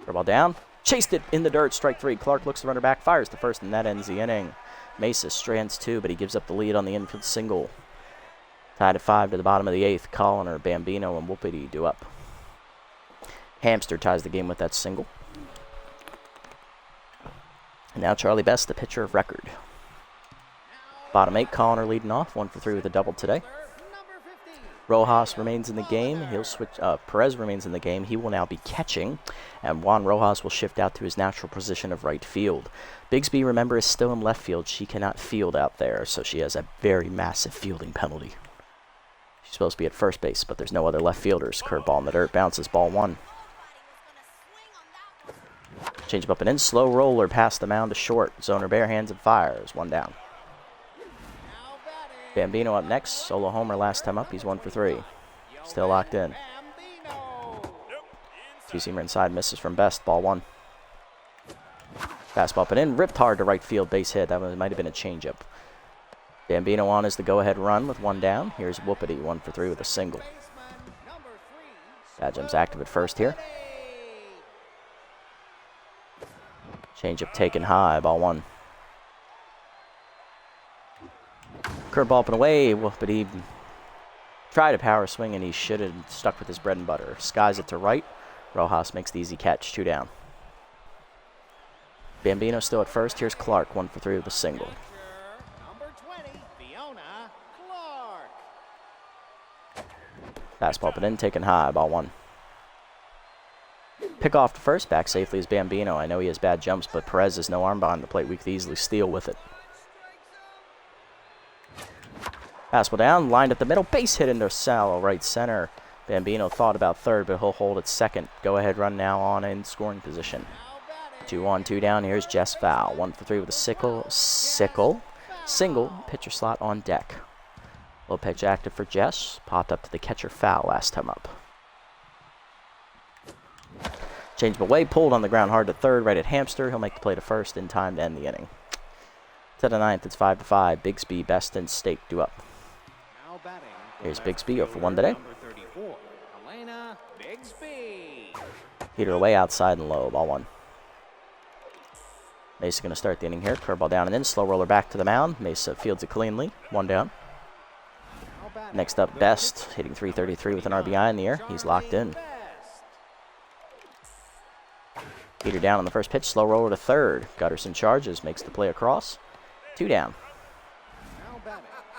Curveball down. Chased it in the dirt. Strike 3. Clark looks the runner back. Fires the first, and that ends the inning. Mesa strands 2, but he gives up the lead on the infield single. Tied at 5 to the bottom of the 8th. Colliner, Bambino, and Whoopity do up. Hamster ties the game with that single. And now Charlie Best, the pitcher of record. Bottom 8, Colliner leading off. 1 for 3 with a double today. Rojas remains in the game. He'll switch. Perez remains in the game. He will now be catching, and Juan Rojas will shift out to his natural position of right field. Bigsby, remember, is still in left field. She cannot field out there, so she has a very massive fielding penalty. She's supposed to be at first base, but there's no other left fielders. Curveball in the dirt, bounces, ball 1. Change him up and in. Slow roller past the mound to short. Zoner bare hands and fires. 1 down. Bambino up next. Solo homer last time up. He's 1 for 3. Still locked in. Two-seamer inside. Misses from Best. Ball 1. Fastball up and in. Ripped hard to right field. Base hit. That might have been a changeup. Bambino on is the go-ahead run with 1 down. Here's Whoopity. 1 for 3 with a single. Badgem's active at first here. Changeup taken high. Ball 1. Curveball up and away, but he tried a power swing, and he should have stuck with his bread and butter. Skies it to right. Rojas makes the easy catch. 2 down. Bambino still at first. Here's Clark. 1 for 3 with a single. Fastball up and in, taken high. Ball 1. Pick off to first. Back safely is Bambino. I know he has bad jumps, but Perez has no arm behind the plate. We could easily steal with it. Fastball down, lined up the middle, base hit into Sal, right center. Bambino thought about third, but he'll hold at second. Go ahead run now on in scoring position. 2 on, 2 down. Here's Jess Fowl. 1 for 3 with a single. Pitcher slot on deck. Low pitch active for Jess. Popped up to the catcher Fowl last time up. Changed away, pulled on the ground hard to third, right at Hamster. He'll make the play to first in time to end the inning. To the 9th, it's 5-5. Bigsby, Best, and Stake do up. Here's Bigsby, 0 for 1 today. Heater away, outside and low. Ball 1. Mesa going to start the inning here. Curveball down and in. Slow roller back to the mound. Mesa fields it cleanly. 1 down. Next up, Best, hitting .333 with an RBI in the air. He's locked in. Heater down on the first pitch, slow roller to third. Gutterson charges, makes the play across. 2 down.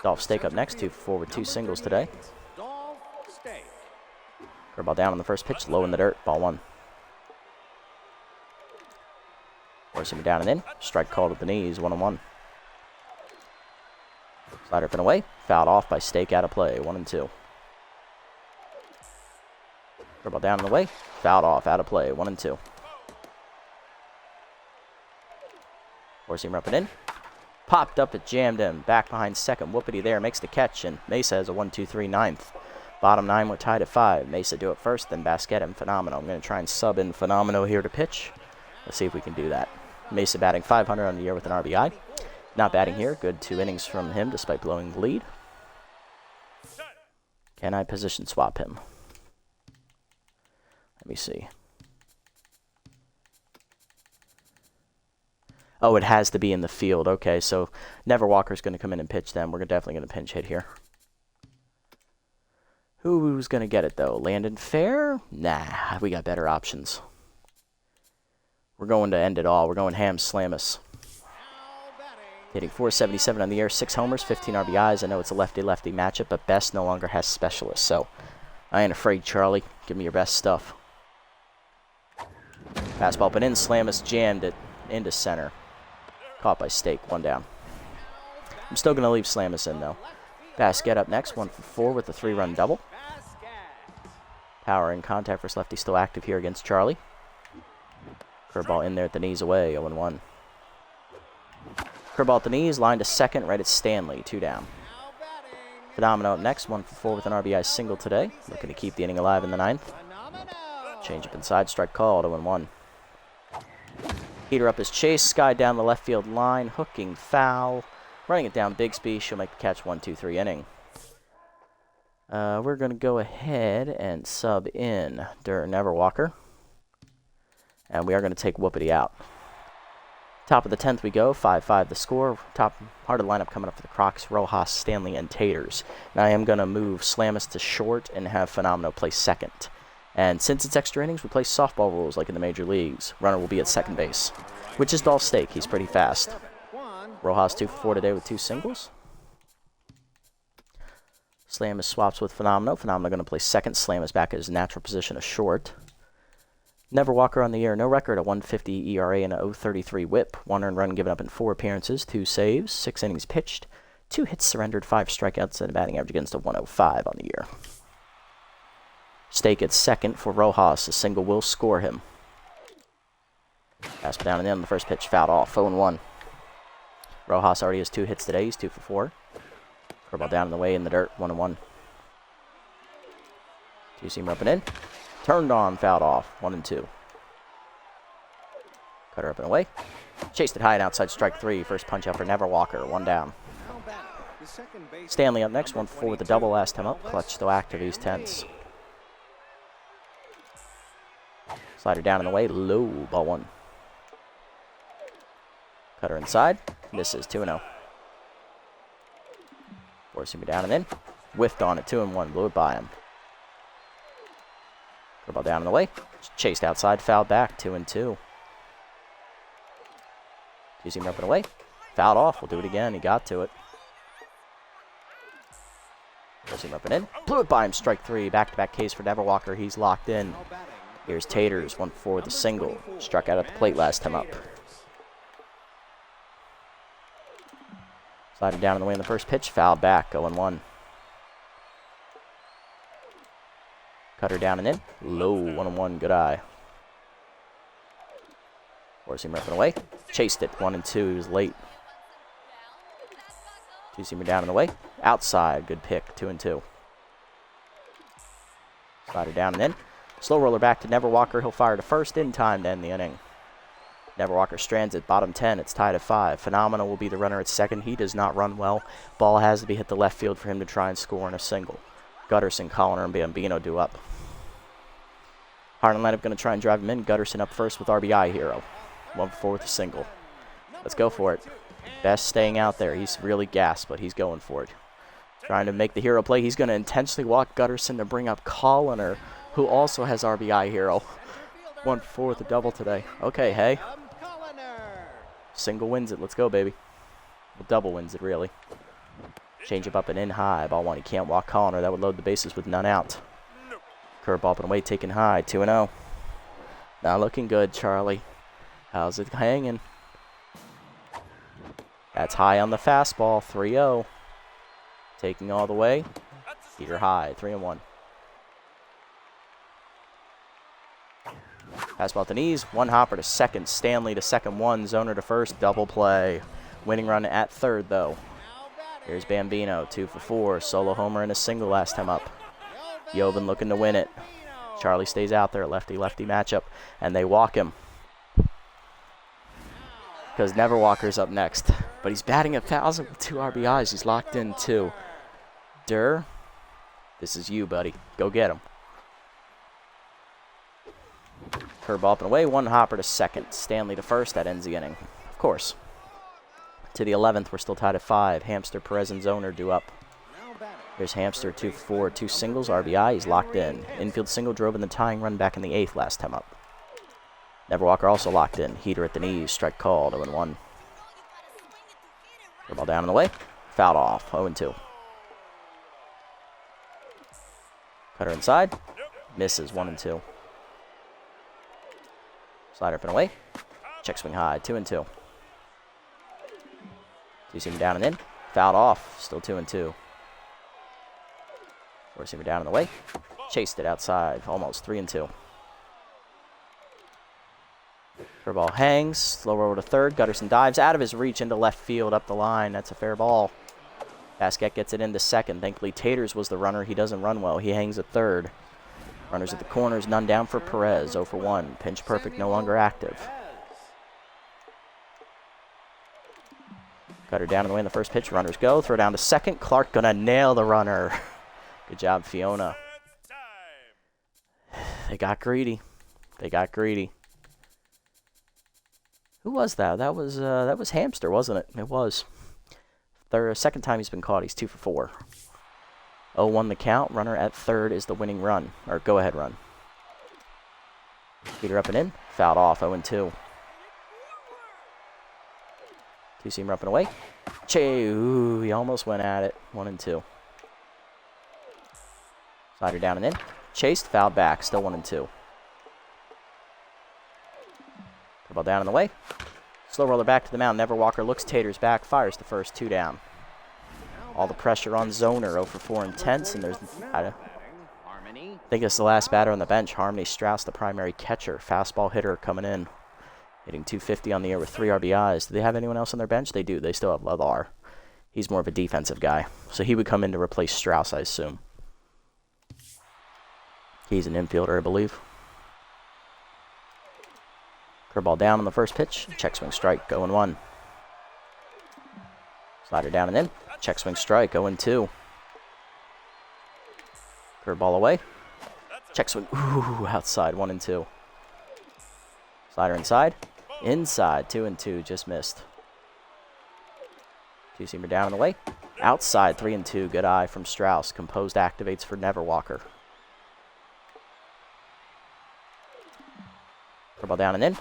Dolph Stake up next, 2 for 4 with 2 singles today. Curveball down on the first pitch, low in the dirt, ball 1. Forcing him down and in, strike called at the knees, 1-1. Slider up and away, fouled off by Stake, out of play, 1-2. Curveball down and away, fouled off, out of play, 1-2. Forcing him up and in. Popped up, it jammed him. Back behind second. Whoopity there. Makes the catch, and Mesa has a 1-2-3 ninth. Bottom 9, we're tied at 5. Mesa do it first, then Basquet and Phenomenal. I'm going to try and sub in Phenomenal here to pitch. Let's see if we can do that. Mesa batting .500 on the year with an RBI. Not batting here. Good 2 innings from him despite blowing the lead. Can I position swap him? Let me see. Oh, it has to be in the field. Okay, so Never Walker's going to come in and pitch them. We're definitely going to pinch hit here. Who's going to get it, though? Landon Fair? Nah, we got better options. We're going to end it all. We're going Ham Slamus. Hitting .477 on the year, 6 homers, 15 RBIs. I know it's a lefty-lefty matchup, but Best no longer has specialists, so I ain't afraid, Charlie. Give me your best stuff. Fastball up and in. Slamus jammed it into center. Caught by Stake, 1 down. I'm still going to leave Slamus in, though. Basquet up next, 1 for 4 with a 3-run double. Power in contact versus lefty still active here against Charlie. Curveball in there at the knees away, 0-1. Curveball at the knees, line to second, right at Stanley, 2 down. Phenomenal up next, 1 for 4 with an RBI single today. Looking to keep the inning alive in the 9th. Change up inside, strike called, 0-1. Heater up his chase, Sky down the left field line, hooking foul. Running it down Bigsby, she'll make the catch 1-2-3 inning. We're going to go ahead and sub in Never Walker. And we are going to take Whoopity out. Top of the 10th we go, 5-5 the score. Top part of the lineup coming up for the Crocs, Rojas, Stanley, and Taters. And I am going to move Slamus to short and have Phenomenal play second. And since it's extra innings, we play softball rules like in the major leagues. Runner will be at second base, which is Dolph Stake. He's pretty fast. Rojas 2 for 4 today with 2 singles. Slamus swaps with Phenomenal. Phenomenal going to play second. Slamus back at his natural position of short. Never Walker on the year. No record, a 1.50 ERA and a 0.33 whip. 1 earned run given up in 4 appearances, 2 saves, 6 innings pitched, 2 hits surrendered, 5 strikeouts, and a batting average against a 105 on the year. Stake at second for Rojas. A single will score him. Pass down and in on the first pitch, fouled off, 0-1. Rojas already has 2 hits today. He's 2 for 4. Curveball down in the way in the dirt, 1-1. 2-seamer up and in. Turned on, fouled off, 1-2. Cutter up and away. Chased it high and outside, strike 3. First punch out for Never Walker, 1 down. Stanley up next, 1 for 4 with the double last time up. Clutch still active, he's tense. Slider down in the way, low, ball 1. Cutter inside, misses, 2-0. Forcing me down and in. Whiffed on it, 2-1, blew it by him. Curveball down in the way. Chased outside, fouled back, 2-2. 2-seamer up and away. Fouled off, we'll do it again, he got to it. 4-seamer up and in. Blew it by him, strike 3. Back-to-back case for Never Walker, he's locked in. Here's Taters, 1 for 4 with a single. Struck out at the plate last time up. Slided down in the way in the first pitch, fouled back, 0-1. Cutter down and in, low, 1-1, good eye. Four-seamer up and away, chased it, 1-2, he was late. 2-seamer down and away, outside, good pick, 2-2. Slider down and in, slow roller back to Never Walker, he'll fire to first in time to end the inning. Never Walker strands at bottom 10. It's tied at 5. Phenomenal will be the runner at second. He does not run well. Ball has to be hit the left field for him to try and score in a single. Gutterson, Colliner, and Bambino do up. Harlan lineup going to try and drive him in. Gutterson up first with RBI hero. 1 for 4 with a single. Let's go for it. Best staying out there. He's really gassed, but he's going for it. Trying to make the hero play. He's going to intentionally walk Gutterson to bring up Colliner, who also has RBI hero. 1 for 4 with a double today. Okay, hey. Single wins it. Let's go, baby. Well, double wins it, really. Change him up and in high. Ball 1. He can't walk Connor. That would load the bases with none out. Curveball up and away, taken high. 2-0. Not looking good, Charlie. How's it hanging? That's high on the fastball. 3-0. Taking all the way. Heater high. 3-1. Fastball at the knees. One hopper to second. Stanley to second. One. Zoner to first. Double play. Winning run at third, though. Here's Bambino. 2 for 4. Solo homer and a single last time up. Yovan looking to win it. Charlie stays out there. Lefty-lefty matchup. And they walk him. Because Neverwalker's up next. But he's batting 1,000 with 2 RBIs. He's locked in 2. Durr, this is you, buddy. Go get him. Curveball up and away. One hopper to second. Stanley to first. That ends the inning. Of course. To the 11th. We're still tied at 5. Hamster, Perez, and Zoner due up. Here's Hamster. 2 for 4. 2 singles. RBI. He's locked in. Infield single drove in the tying run back in the 8th last time up. Neverwalker also locked in. Heater at the knees. Strike called. 0-1. Ball down and away. Fouled off. 0-2. Cutter inside. Misses. 1-2. Slider up and away. Check swing high. 2-2. Two-seamer down and in. Fouled off. Still 2-2. Four-seamer down and away. Chased it outside. Almost 3-2. Curveball hangs. Slow roll to third. Gutterson dives out of his reach into left field up the line. That's a fair ball. Basquet gets it into second. Thankfully, Taters was the runner. He doesn't run well. He hangs at third. Runners at the corners. None down for Perez. 0 for 1. Pinch perfect. No longer active. Cutter down and away in the first pitch. Runners go. Throw down to second. Clark gonna nail the runner. Good job, Fiona. They got greedy. They got greedy. Who was that? That was Hamster, wasn't it? It was. Second time he's been caught. He's 2 for 4. 0-1 the count. Runner at third is the winning run, or go-ahead run. Heater up and in. Fouled off. 0-2. Two-seamer up and away. Ooh, he almost went at it. 1-2. Slider down and in. Chased. Fouled back. Still 1-2. Ball down in the way. Slow roller back to the mound. Neverwalker looks Taters back. Fires the first. 2 down. All the pressure on Zoner. 0 for 4 intense. And there's, I think it's the last batter on the bench. Harmony Strauss, the primary catcher. Fastball hitter coming in. Hitting 250 on the year with 3 RBIs. Do they have anyone else on their bench? They do. They still have Ladar. He's more of a defensive guy. So he would come in to replace Strauss, I assume. He's an infielder, I believe. Curveball down on the first pitch. Check swing strike. 0-1. Slider down and in. Check swing strike. 0-2. Curveball away. Check swing. Ooh, outside. 1-2. Slider inside. Inside. 2-2. Just missed. Two-seamer down and away. Outside. 3-2. Good eye from Strauss. Composed activates for Neverwalker. Curveball down and in.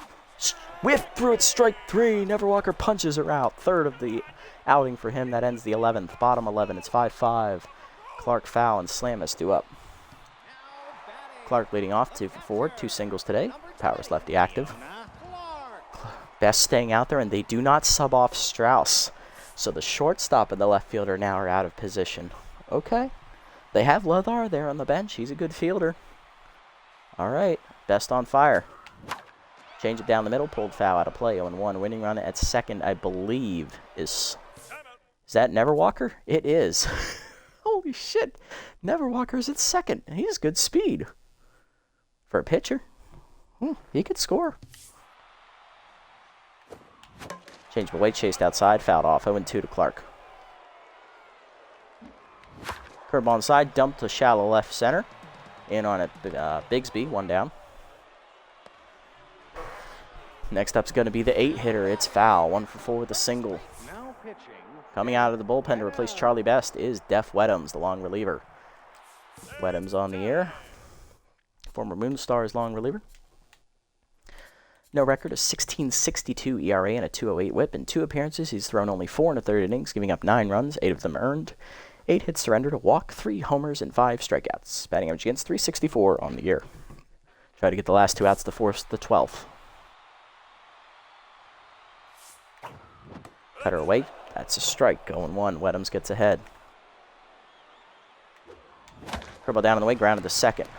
Whiff through it, strike 3. Neverwalker punches her out. Third of the outing for him. That ends the 11th. Bottom 11. It's 5-5. Clark foul and Slamus due up. Clark leading off 2 for 4. 2 singles today. Powers lefty active. Best staying out there, and they do not sub off Strauss. So the shortstop and the left fielder now are out of position. Okay. They have Lothar there on the bench. He's a good fielder. All right. Best on fire. Change it down the middle, pulled foul out of play. 0-1. Winning run at second, I believe, is that Neverwalker? It is. Holy shit. Neverwalker's at second. He has good speed. For a pitcher, he could score. Change of weight, chased outside, fouled off. 0-2 to Clark. Curve on side, dumped to shallow left center. In on it, Bigsby, 1 down. Next up's going to be the 8-hitter. It's foul. 1 for 4 with a single. Coming out of the bullpen to replace Charlie Best is Def Wedhams, the long reliever. Wedhams on the air. Former Moonstar's long reliever. No record, a 16.62 ERA and a 2.08 WHIP. In 2 appearances, he's thrown only 4 in a third innings, giving up 9 runs, 8 of them earned, 8 hits surrendered, a walk, 3 homers, and 5 strikeouts. Batting average against .364 on the year. Try to get the last 2 outs to force the 12th. Cutter away. That's a strike. 0-1. Weddams gets ahead. Curveball down on the way, grounded to second.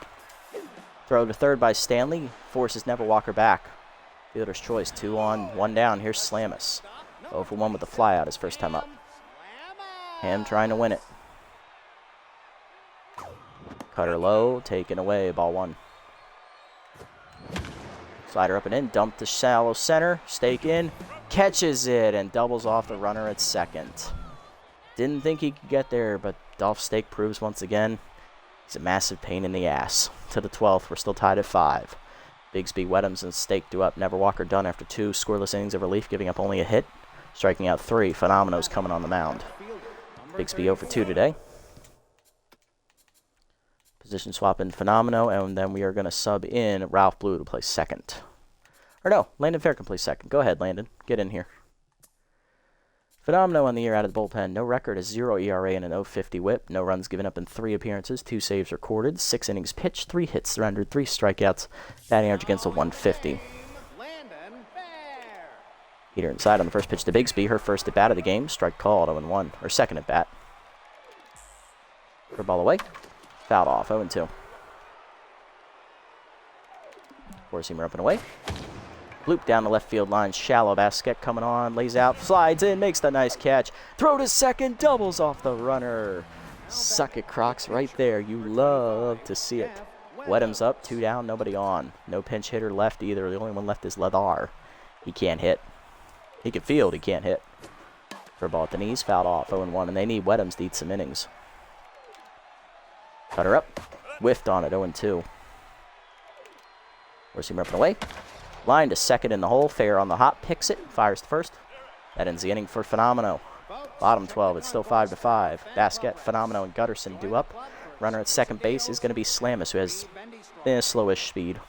Throw to third by Stanley. Forces Never Walker back. Fielder's choice. 2 on, 1 down. Here's Slamus. 0 for 1 with the flyout his first time up. Ham trying to win it. Cutter low, taken away, ball 1. Slider up and in, dump to shallow center, stake in, catches it, and doubles off the runner at second. Didn't think he could get there, but Dolph Stake proves once again he's a massive pain in the ass. To the 12th, we're still tied at 5. Bigsby, Weddams, and Stake do up. Never Walker done after 2 scoreless innings of relief, giving up only a hit, striking out 3. Phenomenos coming on the mound. Bigsby 0 for 2 today. Position swap in Phenomeno, and then we are going to sub in Ralph Blue to play second. Or no, Landon Fair can play second. Go ahead, Landon. Get in here. Phenomeno on the year out of the bullpen. No record, a 0 ERA and an 0.50 WHIP. No runs given up in 3 appearances, 2 saves recorded, 6 innings pitched, 3 hits surrendered, 3 strikeouts. Batting average against a 150. Heater inside on the first pitch to Bigsby. Her first at bat of the game. Strike called, 0-1. Or second at bat. Ball away. Fouled off, 0-2. Four-seamer up and away. Loop down the left field line. Shallow basket coming on. Lays out. Slides in. Makes the nice catch. Throw to second. Doubles off the runner. Suck it, Crocs. Right there. You love to see it. Weddams up. 2 down. Nobody on. No pinch hitter left either. The only one left is Ledar. He can't hit. He can field. He can't hit. For a ball at the knees. Fouled off. 0-1. And they need Weddams to eat some innings. Cutter up. Whiffed on it. 0-2. Four-seamer up and away. Line to second in the hole. Fair on the hop. Picks it. Fires to first. That ends the inning for Phenomeno. Bottom 12. It's still 5-5. Basket, Phenomeno, and Gutterson do up. Runner at second base is going to be Slamus, who has slowish speed.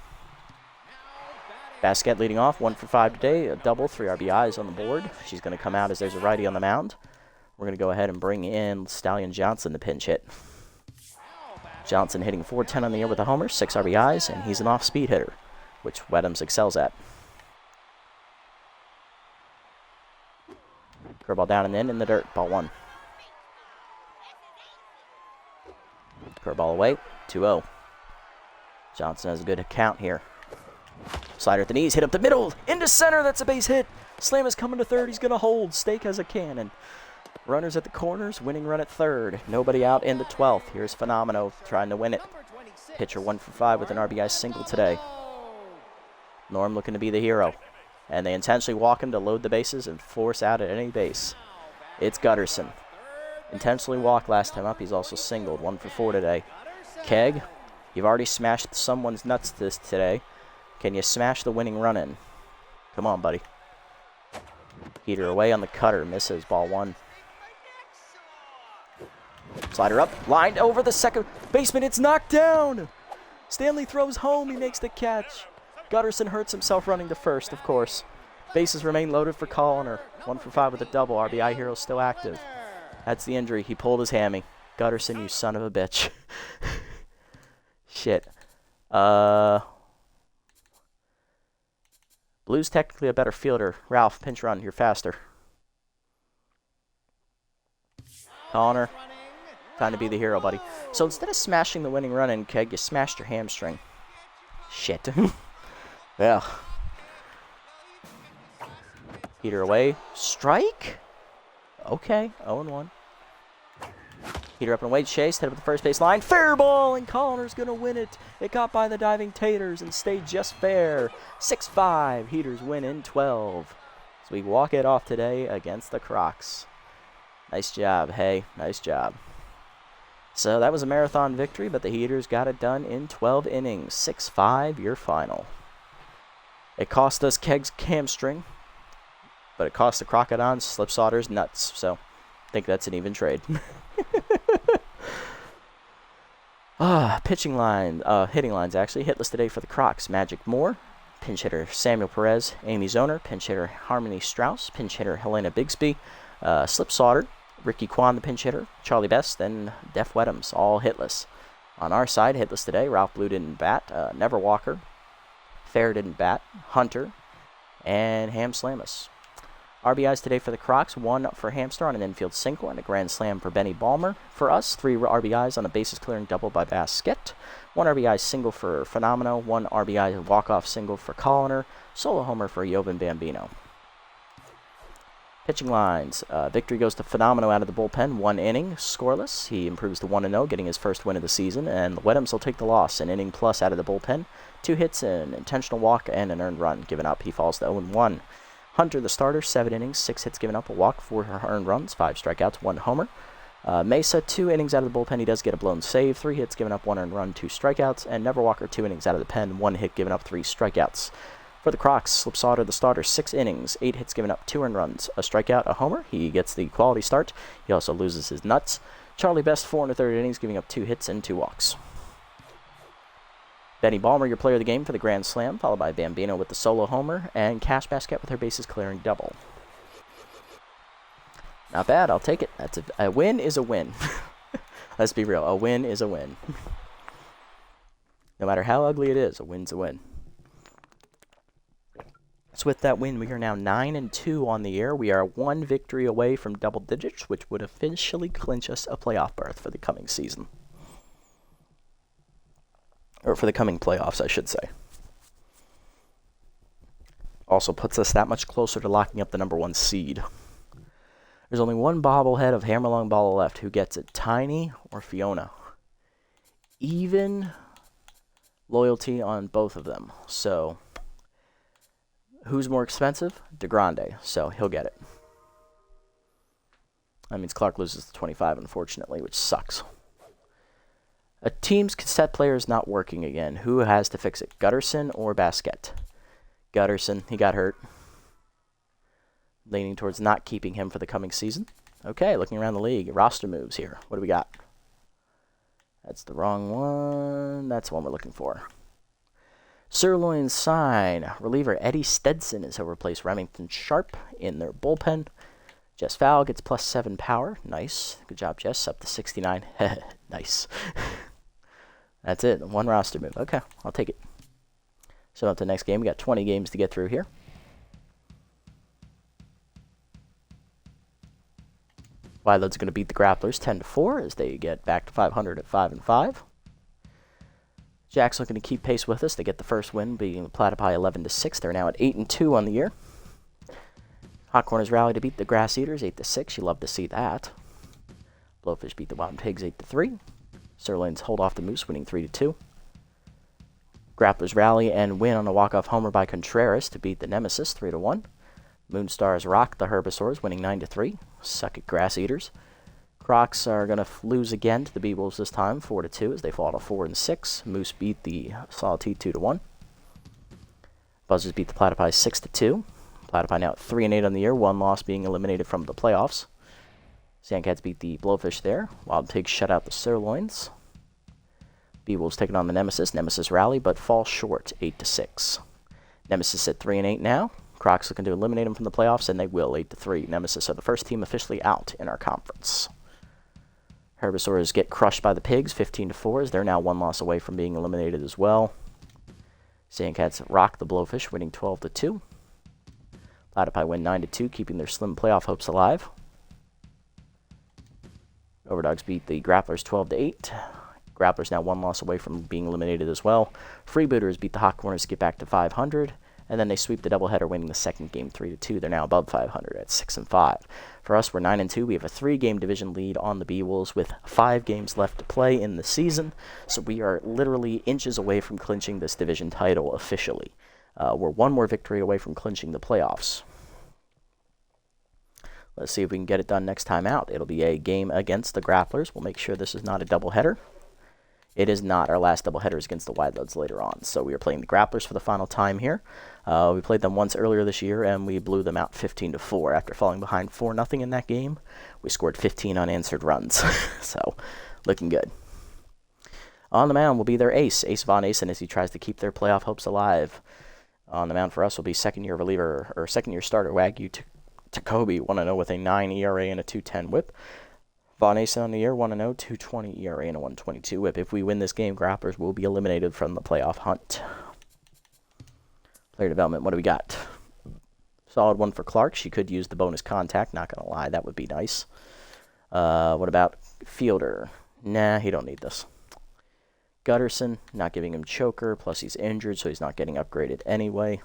Basket leading off. 1 for 5 today. A double. 3 RBIs on the board. She's going to come out as there's a righty on the mound. We're going to go ahead and bring in Stallion Johnson to pinch hit. Johnson hitting .410 on the year with a homer, 6 RBIs, and he's an off-speed hitter, which Weddams excels at. Curveball down and in the dirt, ball 1. Curveball away, 2-0. Johnson has a good count here. Slider at the knees, hit up the middle, into center, that's a base hit. Slam is coming to third, he's going to hold. Stake has a cannon. Runners at the corners, winning run at third. Nobody out in the 12th. Here's Phenomeno trying to win it. Pitcher 1 for 5 with an RBI single today. Norm looking to be the hero. And they intentionally walk him to load the bases and force out at any base. It's Gutterson. Intentionally walked last time up. He's also singled. 1 for 4 today. Keg, you've already smashed someone's nuts today. Can you smash the winning run in? Come on, buddy. Heater away on the cutter. Misses, ball 1. Slider up, lined over the second baseman. It's knocked down. Stanley throws home. He makes the catch. Gutterson hurts himself running to first, of course. Bases remain loaded for Connor. 1 for 5 with a double. RBI hero still active. That's the injury. He pulled his hammy. Gutterson, you son of a bitch. Shit. Blue's technically a better fielder. Ralph, pinch run. You're faster. Connor. Time to be the hero, buddy. So instead of smashing the winning run in, Keg, you smashed your hamstring. Shit. Well. Heater away. Strike? Okay. 0-1. Heater up and away. Chase. Head up the first base line. Fair ball, and Connor's going to win it. It got by the diving Taters and stayed just fair. 6-5. Heaters win in 12. So we walk it off today against the Crocs. Nice job, hey. Nice job. So that was a marathon victory, but the Heaters got it done in 12 innings. 6-5, your final. It cost us Keg's hamstring, but it cost the Crocodons Slipsawder's nuts. So I think that's an even trade. Pitching line, hitting lines actually. Hitless today for the Crocs. Magic Moore, pinch hitter Samuel Perez, Amy Zoner, pinch hitter Harmony Strauss, pinch hitter Helena Bigsby, Slip Sauter, Ricky Kwan, the pinch hitter, Charlie Best, and Def Weddams, all hitless. On our side, hitless today, Ralph Blue didn't bat, Never Walker, Fair didn't bat, Hunter, and Ham Slamus. RBIs today for the Crocs, 1 for Hamster on an infield single and a grand slam for Benny Balmer. For us, 3 RBIs on a bases clearing double by Basket, 1 RBI single for Phenomeno, 1 RBI walk-off single for Colliner, solo homer for Jovan Bambino. Pitching lines, victory goes to Phenomeno out of the bullpen, 1 inning, scoreless. He improves to 1-0, getting his first win of the season, and the Weddams will take the loss, an inning plus out of the bullpen, 2 hits, an intentional walk, and an earned run given up. He falls to 0-1. Hunter, the starter, 7 innings, 6 hits given up, a walk, 4 earned runs, 5 strikeouts, 1 homer. Mesa, 2 innings out of the bullpen. He does get a blown save, 3 hits given up, 1 earned run, 2 strikeouts. And Never Walker, 2 innings out of the pen, 1 hit given up, 3 strikeouts. For the Crocs, Slip Sauter, the starter, 6 innings, 8 hits given up, 2 earned runs, a strikeout, a homer. He gets the quality start. He also loses his nuts. Charlie Best, 4 1/3 innings, giving up 2 hits and 2 walks. Benny Balmer, your player of the game for the grand slam, followed by Bambino with the solo homer, and Cash Basket with her bases clearing double. Not bad, I'll take it. A win is a win. Let's be real, a win is a win. No matter how ugly it is, a win's a win. So with that win, we are now 9-2 on the year. We are 1 victory away from double digits, which would officially clinch us a playoff berth for the coming season. Or for the coming playoffs, I should say. Also puts us that much closer to locking up the number 1 seed. There's only one bobblehead of Hammerlong Ball left. Who gets it, Tiny or Fiona? Even loyalty on both of them. So, who's more expensive? DeGrande. So, he'll get it. That means Clark loses the 25, unfortunately, which sucks. A team's cassette player is not working again. Who has to fix it, Gutterson or Basket? Gutterson, he got hurt. Leaning towards not keeping him for the coming season. Okay, looking around the league. Roster moves here. What do we got? That's the wrong one. That's the one we're looking for. Sirloin sign. Reliever Eddie Stetson is to replace Remington Sharp in their bullpen. Jess Fowl gets +7 power. Nice. Good job, Jess. Up to 69. Nice. That's it. 1 roster move. Okay, I'll take it. So up to the next game. We got 20 games to get through here. Wildwood's going to beat the Grapplers 10-4 as they get back to 500 at 5-5. Jack's looking to keep pace with us. They get the first win, beating the Platypi 11-6. They're now at 8-2 on the year. Hot Corners rally to beat the Grass Eaters 8-6. You love to see that. Blowfish beat the Wild Pigs 8-3. Sirloins hold off the Moose, winning 3-2. Grapplers rally and win on a walk-off homer by Contreras to beat the Nemesis 3-1. Moonstars rock the Herbivores, winning 9-3. Suck it, Grass Eaters. Crocs are going to lose again to the Bee-Wolves this time, 4-2, as they fall to 4-6. Moose beat the Saltine 2-1. Buzzers beat the Platypi 6-2. Platypi now at 3-8 on the year, 1 loss being eliminated from the playoffs. Sandcats beat the Blowfish there. Wild Pigs shut out the Sirloins. Bee-Wolves taking on the Nemesis. Nemesis rally, but fall short, 8-6. Nemesis at 3-8 now. Crocs looking to eliminate them from the playoffs, and they will, 8-3. Nemesis are the first team officially out in our conference. Herbivores get crushed by the Pigs, 15-4, as they're now 1 loss away from being eliminated as well. Sandcats rock the Blowfish, winning 12-2. Platypi win 9-2, keeping their slim playoff hopes alive. Overdogs beat the Grapplers 12-8. Grapplers now 1 loss away from being eliminated as well. Freebooters beat the Hot Corners to get back to 500. And then they sweep the doubleheader, winning the second game 3-2. They're now above 500 at 6-5. For us, we're 9-2. We have a 3-game division lead on the Bee-Wolves with 5 games left to play in the season. So we are literally inches away from clinching this division title officially. We're 1 more victory away from clinching the playoffs. Let's see if we can get it done next time out. It'll be a game against the Grapplers. We'll make sure this is not a doubleheader. It is not. Our last doubleheader is against the Wildloods later on. So we are playing the Grapplers for the final time here. We played them once earlier this year, and we blew them out 15-4. After falling behind 4-0 in that game, we scored 15 unanswered runs. So, looking good. On the mound will be their ace, Ace Von Asen, as he tries to keep their playoff hopes alive. On the mound for us will be second-year reliever or second-year starter Wagyu Takobi, 1-0 with a 9 ERA and a 2.10 WHIP. Von Asa on the year, 1-0, 2.20 ERA and a 1.22 WHIP. If we win this game, Grapplers will be eliminated from the playoff hunt. Player development, what do we got? Solid one for Clark. She could use the bonus contact, not going to lie, that would be nice. What about Fielder? Nah, he don't need this. Gutterson, not giving him choker, plus he's injured, so he's not getting upgraded anyway.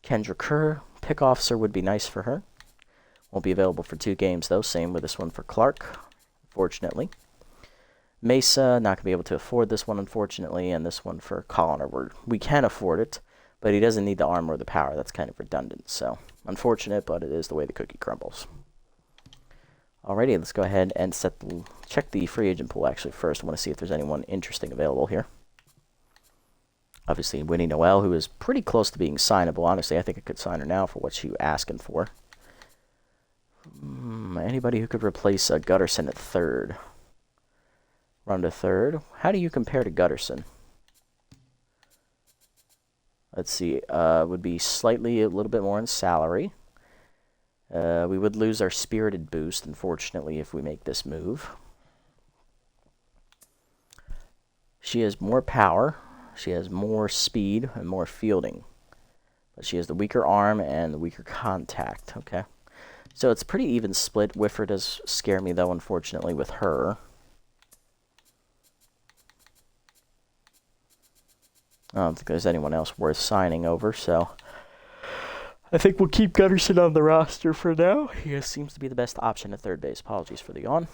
Kendra Kerr, pick officer would be nice for her. Won't be available for 2 games, though. Same with this one for Clark, fortunately. Mesa, not going to be able to afford this one, unfortunately, and this one for Colliner. We can afford it, but he doesn't need the arm or the power. That's kind of redundant, so unfortunate, but it is the way the cookie crumbles. Alrighty, let's go ahead and check the free agent pool actually first. I want to see if there's anyone interesting available here. Obviously, Winnie Noel, who is pretty close to being signable. Honestly, I think I could sign her now for what she's asking for. Anybody who could replace Gutterson at third? Run to third. How do you compare to Gutterson? Let's see. Would be slightly a little bit more in salary. We would lose our spirited boost, unfortunately, if we make this move. She has more power. She has more speed and more fielding. But she has the weaker arm and the weaker contact. Okay. So it's pretty even split. Whiffer does scare me, though, unfortunately, with her. I don't think there's anyone else worth signing over, so I think we'll keep Gutterson on the roster for now. He seems to be the best option at third base. Apologies for the yawn.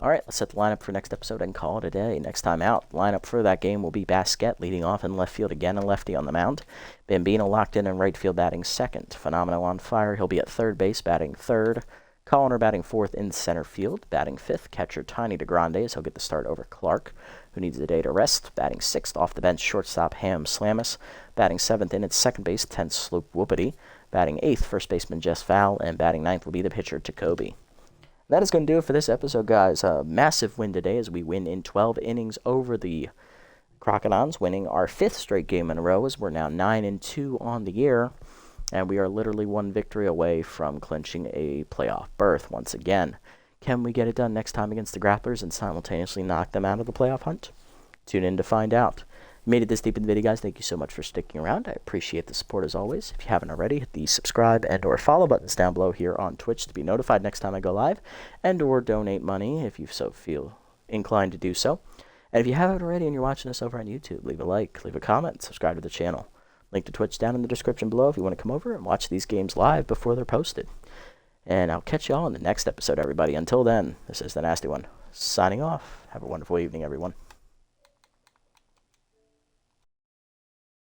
All right, let's set the lineup for next episode and call it a day. Next time out, lineup for that game will be Basquette leading off in left field again, a lefty on the mound. Bambino locked in right field batting second. Phenomenal on fire. He'll be at third base batting third. Colliner batting fourth in center field. Batting fifth, catcher Tiny DeGrande as he'll get the start over Clark, who needs a day to rest. Batting sixth off the bench, shortstop Ham Slamus. Batting seventh in at second base, 10th Sloop Whoopity. Batting eighth, first baseman Jess Val. And batting ninth will be the pitcher Takobi. That is going to do it for this episode, guys. A massive win today as we win in 12 innings over the Crocodons, winning our 5th straight game in a row as we're now 9-2 on the year. And we are literally one victory away from clinching a playoff berth once again. Can we get it done next time against the Grapplers and simultaneously knock them out of the playoff hunt? Tune in to find out. If you made it this deep in the video, guys, thank you so much for sticking around. I appreciate the support as always. If you haven't already, hit the subscribe and or follow buttons down below here on Twitch to be notified next time I go live, and or donate money if you so feel inclined to do so. And if you haven't already and you're watching us over on YouTube, leave a like, leave a comment, subscribe to the channel. Link to Twitch down in the description below if you want to come over and watch these games live before they're posted. And I'll catch you all in the next episode, everybody. Until then, this is the Nasty One, signing off. Have a wonderful evening, everyone.